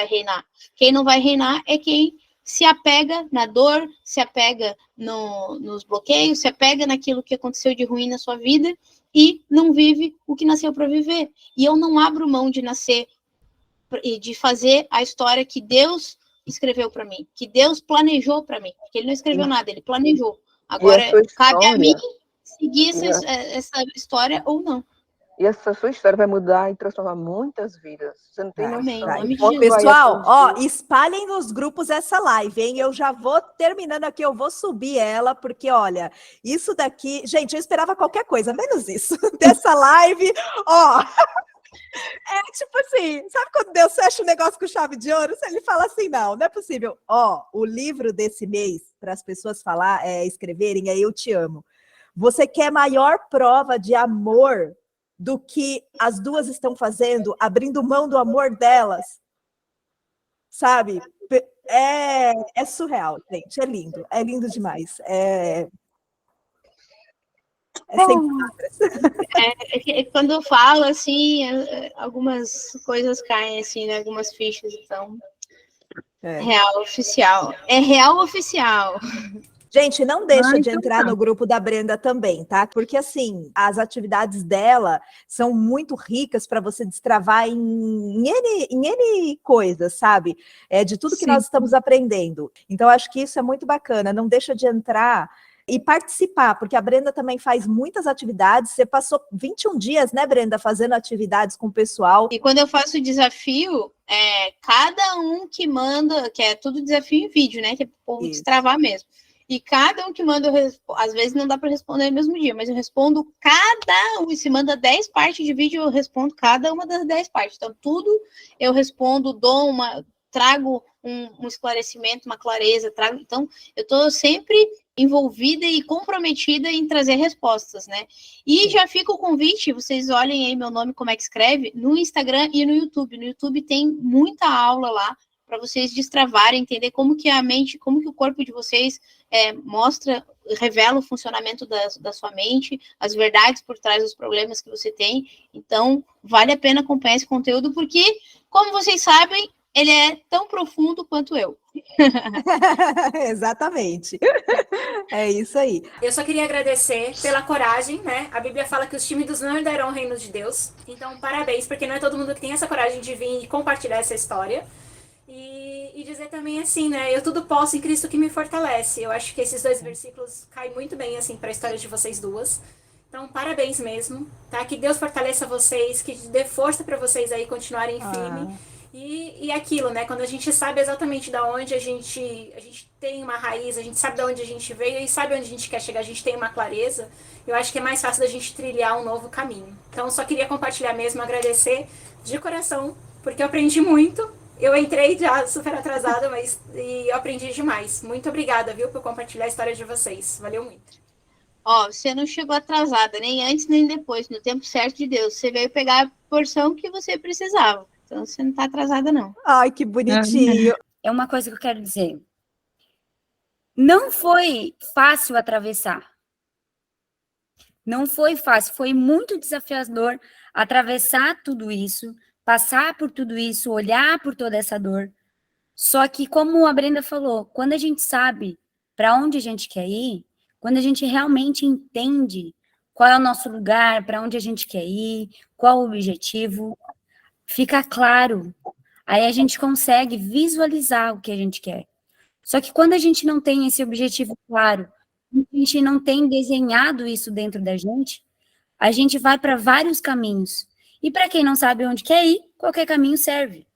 reinar. Quem não vai reinar é quem se apega na dor, se apega nos bloqueios, se apega naquilo que aconteceu de ruim na sua vida e não vive o que nasceu para viver. E eu não abro mão de nascer e de fazer a história que Deus escreveu para mim, que Deus planejou para mim, porque ele não escreveu nada, ele planejou. Agora, cabe a mim seguir essa história ou não. E essa sua história vai mudar e transformar muitas vidas. Você não tem noção. Pessoal, espalhem nos grupos essa live, hein? Eu já vou terminando aqui, eu vou subir ela, porque, olha, isso daqui... Gente, eu esperava qualquer coisa, menos isso. Dessa live, ó... É tipo assim, sabe quando Deus fecha o negócio com chave de ouro? Ele fala assim, não é possível. Ó, o livro desse mês, para as pessoas escreverem, é Eu Te Amo. Você quer maior prova de amor do que as duas estão fazendo, abrindo mão do amor delas? Sabe? É surreal, gente. É lindo demais. É sem Quando eu falo, assim, algumas coisas caem, assim, né? Algumas fichas, então... Real oficial. É real oficial. Gente, não deixa de então entrar tá. no grupo da Brenda também, tá? Porque, assim, as atividades dela são muito ricas para você destravar em N coisas, sabe? De tudo que Sim. nós estamos aprendendo. Então, acho que isso é muito bacana. Não deixa de entrar e participar, porque a Brenda também faz muitas atividades. Você passou 21 dias, né, Brenda, fazendo atividades com o pessoal. E quando eu faço o desafio, cada um que manda, que é tudo desafio em vídeo, né? Que é pro povo destravar mesmo. E cada um que manda, às vezes não dá para responder no mesmo dia, mas eu respondo cada um. E se manda 10 partes de vídeo, eu respondo cada uma das 10 partes. Então, tudo eu respondo, trago um esclarecimento, uma clareza, então eu estou sempre envolvida e comprometida em trazer respostas, né? E já fica o convite, vocês olhem aí meu nome, como é que escreve, no Instagram e no YouTube. No YouTube tem muita aula lá para vocês destravarem, entender como que a mente, como que o corpo de vocês revela o funcionamento da sua mente, as verdades por trás dos problemas que você tem. Então, vale a pena acompanhar esse conteúdo, porque, como vocês sabem, ele é tão profundo quanto eu. Exatamente. É isso aí. Eu só queria agradecer pela coragem, né? A Bíblia fala que os tímidos não herdarão o reino de Deus. Então, parabéns, porque não é todo mundo que tem essa coragem de vir e compartilhar essa história. E dizer também assim, né? Eu tudo posso em Cristo que me fortalece. Eu acho que esses 2 versículos caem muito bem, assim, para a história de vocês duas. Então, parabéns mesmo, tá? Que Deus fortaleça vocês, que dê força para vocês aí continuarem firme. E aquilo, né? Quando a gente sabe exatamente de onde a gente tem uma raiz, a gente sabe de onde a gente veio e sabe onde a gente quer chegar, a gente tem uma clareza, eu acho que é mais fácil da gente trilhar um novo caminho. Então, só queria compartilhar mesmo, agradecer de coração, porque eu aprendi muito. Eu entrei já super atrasada, mas eu aprendi demais. Muito obrigada, viu, por compartilhar a história de vocês. Valeu muito. Você não chegou atrasada, nem antes nem depois, no tempo certo de Deus. Você veio pegar a porção que você precisava. Então, você não está atrasada, não. Ai, que bonitinho. É uma coisa que eu quero dizer. Não foi fácil atravessar. Não foi fácil. Foi muito desafiador atravessar tudo isso, passar por tudo isso, olhar por toda essa dor. Só que, como a Brenda falou, quando a gente sabe para onde a gente quer ir, quando a gente realmente entende qual é o nosso lugar, para onde a gente quer ir, qual o objetivo, fica claro. Aí a gente consegue visualizar o que a gente quer. Só que quando a gente não tem esse objetivo claro, a gente não tem desenhado isso dentro da gente, a gente vai para vários caminhos. E para quem não sabe onde quer ir, qualquer caminho serve.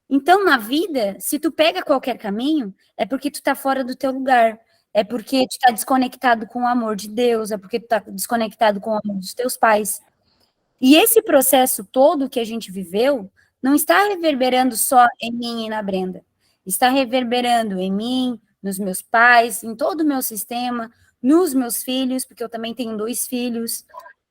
Então, na vida, se tu pega qualquer caminho, é porque tu tá fora do teu lugar, é porque tu tá desconectado com o amor de Deus, é porque tu tá desconectado com o amor dos teus pais. E esse processo todo que a gente viveu não está reverberando só em mim e na Brenda. Está reverberando em mim, nos meus pais, em todo o meu sistema, nos meus filhos, porque eu também tenho 2 filhos.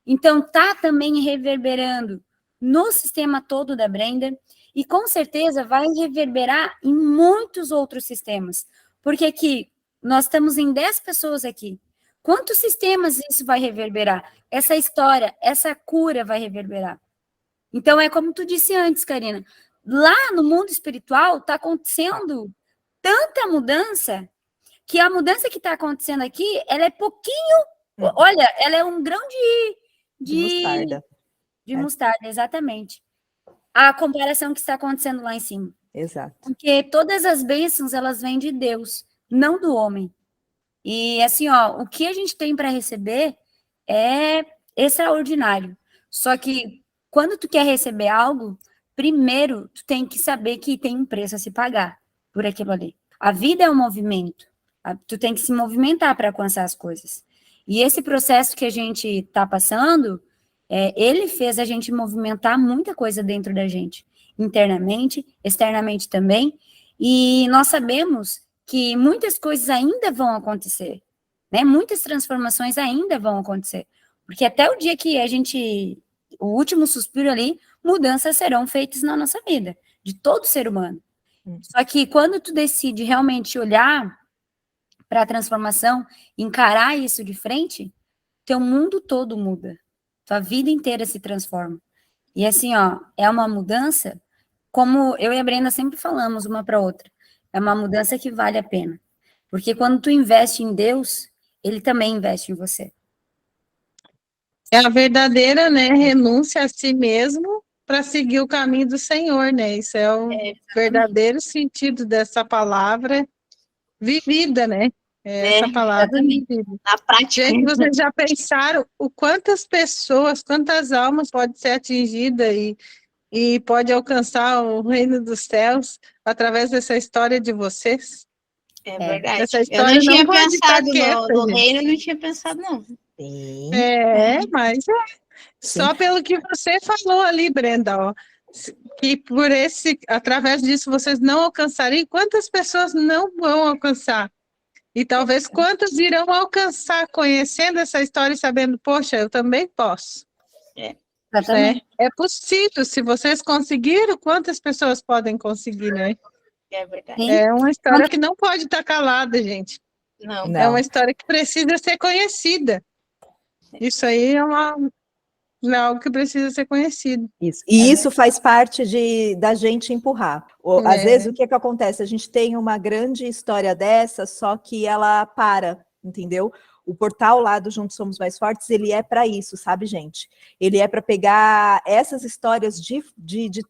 Então, tá também reverberando no sistema todo da Brenda e com certeza vai reverberar em muitos outros sistemas. Porque aqui, nós estamos em 10 pessoas aqui. Quantos sistemas isso vai reverberar? Essa história, essa cura vai reverberar. Então, é como tu disse antes, Karina, lá no mundo espiritual está acontecendo tanta mudança, que a mudança que está acontecendo aqui, ela é pouquinho, olha, ela é um grão De mostarda. De mostarda, exatamente. A comparação que está acontecendo lá em cima. Exato. Porque todas as bênçãos, elas vêm de Deus, não do homem. E assim, ó, o que a gente tem para receber é extraordinário. Só que quando tu quer receber algo, primeiro tu tem que saber que tem um preço a se pagar por aquilo ali. A vida é um movimento. Tu tem que se movimentar para alcançar as coisas. E esse processo que a gente está passando, Ele fez a gente movimentar muita coisa dentro da gente, internamente, externamente também, e nós sabemos que muitas coisas ainda vão acontecer, né? Muitas transformações ainda vão acontecer, porque até o dia que o último suspiro ali, mudanças serão feitas na nossa vida, de todo ser humano. Só que quando tu decide realmente olhar para a transformação, encarar isso de frente, teu mundo todo muda. Tua vida inteira se transforma. E assim, ó, é uma mudança, como eu e a Brenda sempre falamos uma para outra, é uma mudança que vale a pena. Porque quando tu investe em Deus, Ele também investe em você. É a verdadeira, né, renúncia a si mesmo para seguir o caminho do Senhor, né? Isso é o verdadeiro sentido dessa palavra vivida, né? Essa palavra vivida. Na prática. Gente, vocês já pensaram o quantas pessoas, quantas almas pode ser atingida e pode alcançar o reino dos céus através dessa história de vocês? É verdade. Essa Eu história não tinha pode ficar pensado quieta, no gente. reino, eu não tinha pensado, não. Sim. Mas só pelo que você falou ali, Brenda, ó, que através disso vocês não alcançariam, quantas pessoas não vão alcançar? E talvez quantas irão alcançar conhecendo essa história e sabendo, poxa, eu também posso. É possível, se vocês conseguiram, quantas pessoas podem conseguir, né? É verdade. É uma história que não pode estar calada, gente. Não. É uma história que precisa ser conhecida. Isso aí é algo que precisa ser conhecido. Isso. E isso faz parte da gente empurrar. Às vezes, o que acontece? A gente tem uma grande história dessa, só que ela para, entendeu? O portal lá do Juntos Somos Mais Fortes, ele é para isso, sabe, gente? Ele é para pegar essas histórias de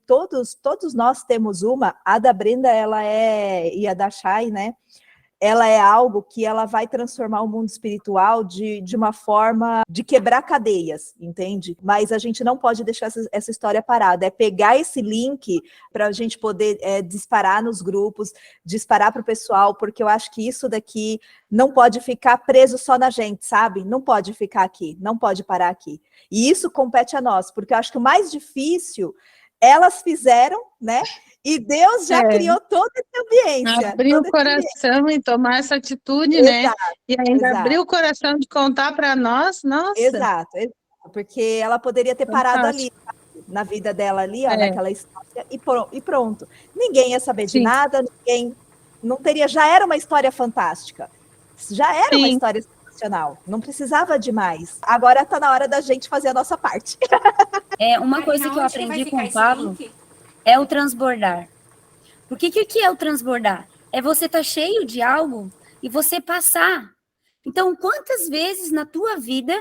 todos nós temos uma. A da Brenda, e a da Chay, né? Ela é algo que ela vai transformar o mundo espiritual de uma forma de quebrar cadeias, entende? Mas a gente não pode deixar essa história parada. É pegar esse link para a gente poder disparar nos grupos, disparar para o pessoal, porque eu acho que isso daqui não pode ficar preso só na gente, sabe? Não pode ficar aqui, não pode parar aqui. E isso compete a nós, porque eu acho que o mais difícil elas fizeram, né? E Deus já criou toda essa ambiência. Abrir o coração e tomar essa atitude, né? E ainda abrir o coração de contar para nós, nossa. Exato, porque ela poderia ter parado ali, na vida dela ali, ó, naquela história, e pronto. Ninguém ia saber de nada, ninguém não teria, já era uma história fantástica. Já era uma história sensacional, não precisava de mais. Agora está na hora da gente fazer a nossa parte. Uma coisa que eu aprendi com o Pablo é o transbordar. Porque o que é o transbordar? É você estar cheio de algo e você passar. Então, quantas vezes na tua vida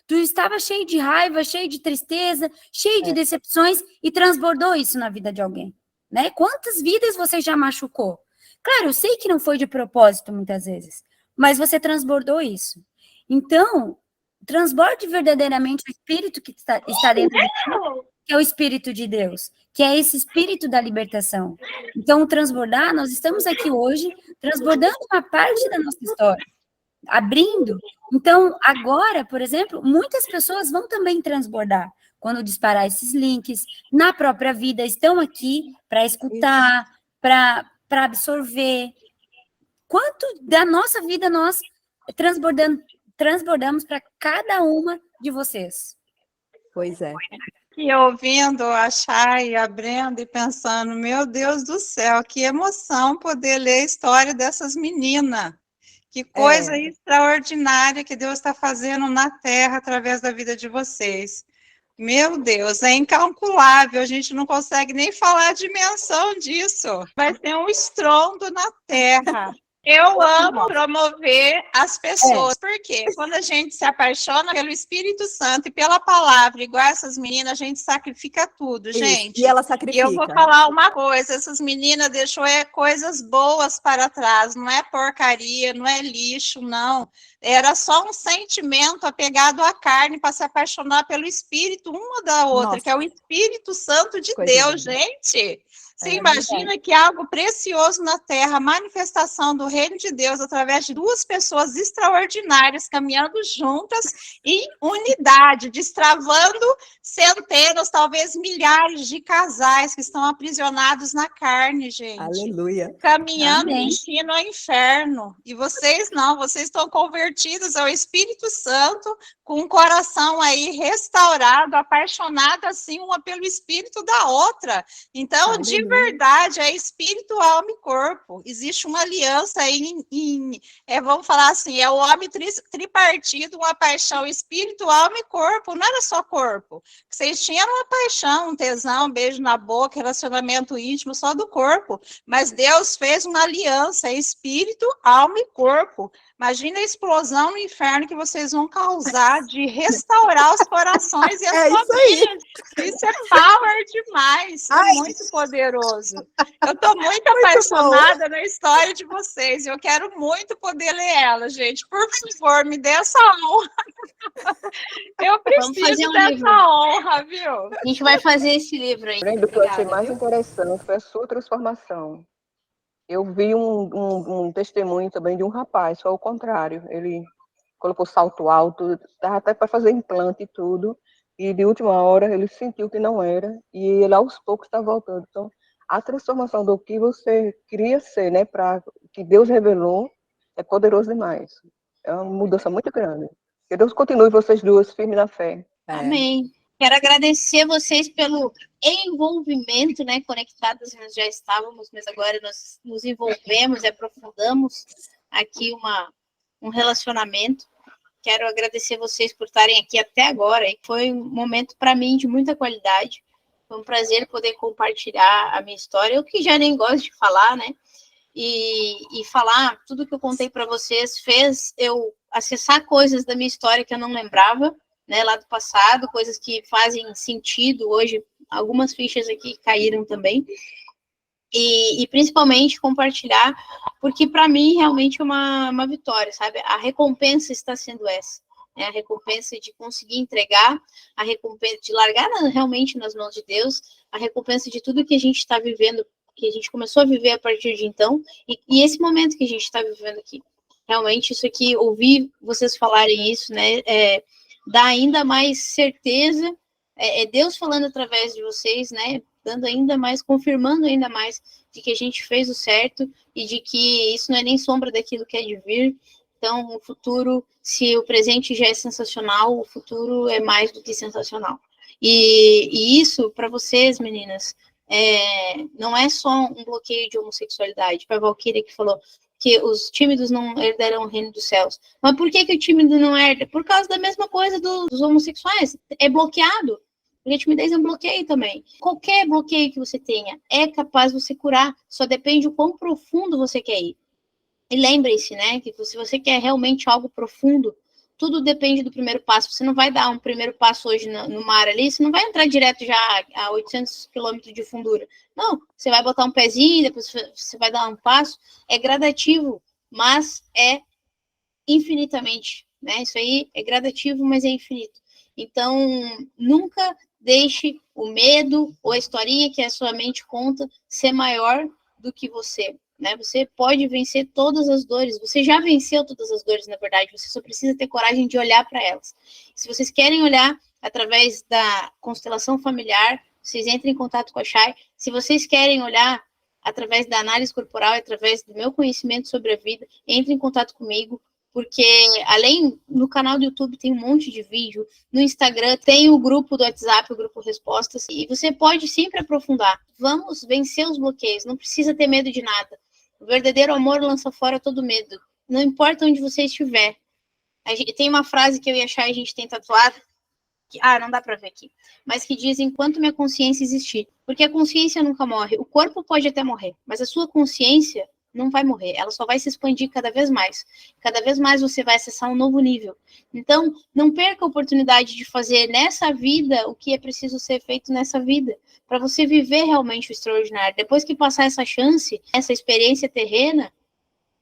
tu estava cheio de raiva, cheio de tristeza, cheio de decepções e transbordou isso na vida de alguém, né? Quantas vidas você já machucou? Claro, eu sei que não foi de propósito muitas vezes, mas você transbordou isso. Então, transborde verdadeiramente o espírito que está dentro de ti, que é o Espírito de Deus, que é esse espírito da libertação. Então, o transbordar, nós estamos aqui hoje transbordando uma parte da nossa história, abrindo. Então, agora, por exemplo, muitas pessoas vão também transbordar quando disparar esses links, na própria vida, estão aqui para escutar, para absorver. Quanto da nossa vida nós transbordamos para cada uma de vocês? Pois é. E ouvindo a Chay e a Brenda e pensando, meu Deus do céu, que emoção poder ler a história dessas meninas. Que coisa extraordinária que Deus está fazendo na Terra através da vida de vocês. Meu Deus, é incalculável, a gente não consegue nem falar a dimensão disso. Vai ser um estrondo na Terra. Eu amo promover as pessoas, porque quando a gente se apaixona pelo Espírito Santo e pela palavra, igual essas meninas, a gente sacrifica tudo, gente. E ela sacrifica. E eu vou falar uma coisa, essas meninas deixou coisas boas para trás, não é porcaria, não é lixo, não. Era só um sentimento apegado à carne para se apaixonar pelo Espírito uma da outra, que é o Espírito Santo de Deus, gente. Você imagina que algo precioso na Terra, a manifestação do reino de Deus através de duas pessoas extraordinárias caminhando juntas em unidade, destravando centenas, talvez milhares de casais que estão aprisionados na carne, gente. Aleluia. Caminhando Amém. destino ao inferno. E vocês não, vocês estão convertidos ao Espírito Santo, com um coração aí restaurado, apaixonado assim uma pelo Espírito da outra. Então, Aleluia. de verdade, é espírito, alma e corpo. Existe uma aliança aí vamos falar assim, é o homem tripartido, uma paixão, espírito, alma e corpo. Não era só corpo. Vocês tinham uma paixão, um tesão, um beijo na boca, relacionamento íntimo só do corpo. Mas Deus fez uma aliança, espírito, alma e corpo. Imagina a explosão no inferno que vocês vão causar de restaurar os corações e as famílias. Isso é power demais, é muito poderoso. Eu estou muito apaixonada na história de vocês. Eu quero muito poder ler ela, gente. Por favor, me dê essa honra. Eu preciso dessa honra, viu? A gente vai fazer esse livro aí. O que eu achei mais interessante foi a sua transformação. Eu vi um testemunho também de um rapaz, foi o contrário. Ele colocou salto alto, estava até para fazer implante e tudo, e de última hora ele sentiu que não era, e ele aos poucos está voltando. Então, a transformação do que você queria ser, né, para que Deus revelou, é poderoso demais. É uma mudança muito grande. Que Deus continue vocês duas firmes na fé. Amém. Quero agradecer vocês pelo envolvimento, né? Conectadas nós já estávamos, mas agora nós nos envolvemos e aprofundamos aqui um relacionamento. Quero agradecer vocês por estarem aqui até agora. Foi um momento para mim de muita qualidade. Foi um prazer poder compartilhar a minha história, eu que já nem gosto de falar, né? E falar tudo que eu contei para vocês fez eu acessar coisas da minha história que eu não lembrava, né, lá do passado, coisas que fazem sentido hoje, algumas fichas aqui caíram também, e principalmente compartilhar, porque para mim realmente é uma vitória, sabe? A recompensa está sendo essa, né? A recompensa de conseguir entregar, a recompensa de largar realmente nas mãos de Deus, a recompensa de tudo que a gente está vivendo, que a gente começou a viver a partir de então, e esse momento que a gente está vivendo aqui. Realmente, isso aqui, ouvir vocês falarem isso, né, dá ainda mais certeza, é Deus falando através de vocês, né, dando ainda mais, confirmando ainda mais de que a gente fez o certo e de que isso não é nem sombra daquilo que é de vir. Então, o futuro, se o presente já é sensacional, o futuro é mais do que sensacional. E isso, para vocês, meninas, não é só um bloqueio de homossexualidade. Para a Valquíria que falou que os tímidos não herdarão o reino dos céus. Mas por que o tímido não herda? Por causa da mesma coisa dos homossexuais. É bloqueado. Porque a timidez é um bloqueio também. Qualquer bloqueio que você tenha é capaz de você curar. Só depende o quão profundo você quer ir. E lembre-se, né, que se você quer realmente algo profundo, tudo depende do primeiro passo. Você não vai dar um primeiro passo hoje no mar ali, você não vai entrar direto já a 800 quilômetros de fundura. Não, você vai botar um pezinho, depois você vai dar um passo. É gradativo, mas é infinitamente, né? Isso aí é gradativo, mas é infinito. Então, nunca deixe o medo ou a historinha que a sua mente conta ser maior do que você. Né? Você pode vencer todas as dores, você já venceu todas as dores, na verdade, você só precisa ter coragem de olhar para elas. Se vocês querem olhar através da constelação familiar, vocês entrem em contato com a Chay. Se vocês querem olhar através da análise corporal, através do meu conhecimento sobre a vida, entrem em contato comigo, porque além no canal do YouTube tem um monte de vídeo, no Instagram tem o grupo do WhatsApp, o grupo Respostas, e você pode sempre aprofundar. Vamos vencer os bloqueios, não precisa ter medo de nada. O verdadeiro amor lança fora todo medo. Não importa onde você estiver. Tem uma frase que eu e a Chay a gente tem tatuado, que, não dá para ver aqui, mas que diz: enquanto minha consciência existir. Porque a consciência nunca morre. O corpo pode até morrer, mas a sua consciência não vai morrer. Ela só vai se expandir cada vez mais. Cada vez mais você vai acessar um novo nível. Então, não perca a oportunidade de fazer nessa vida o que é preciso ser feito nessa vida, para você viver realmente o extraordinário. Depois que passar essa chance, essa experiência terrena,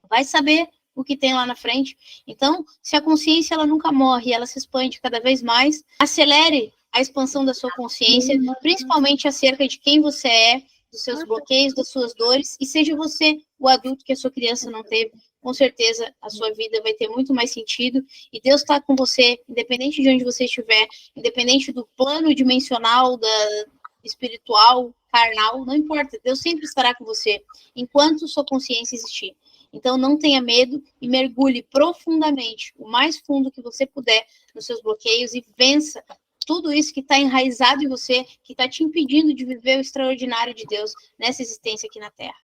vai saber o que tem lá na frente. Então, se a consciência ela nunca morre, ela se expande cada vez mais, acelere a expansão da sua consciência, principalmente acerca de quem você é, dos seus bloqueios, das suas dores, e seja você o adulto que a sua criança não teve. Com certeza a sua vida vai ter muito mais sentido, e Deus está com você, independente de onde você estiver, independente do plano dimensional, espiritual, carnal, não importa, Deus sempre estará com você, enquanto sua consciência existir. Então não tenha medo e mergulhe profundamente, o mais fundo que você puder, nos seus bloqueios, e vença tudo isso que está enraizado em você, que está te impedindo de viver o extraordinário de Deus nessa existência aqui na Terra.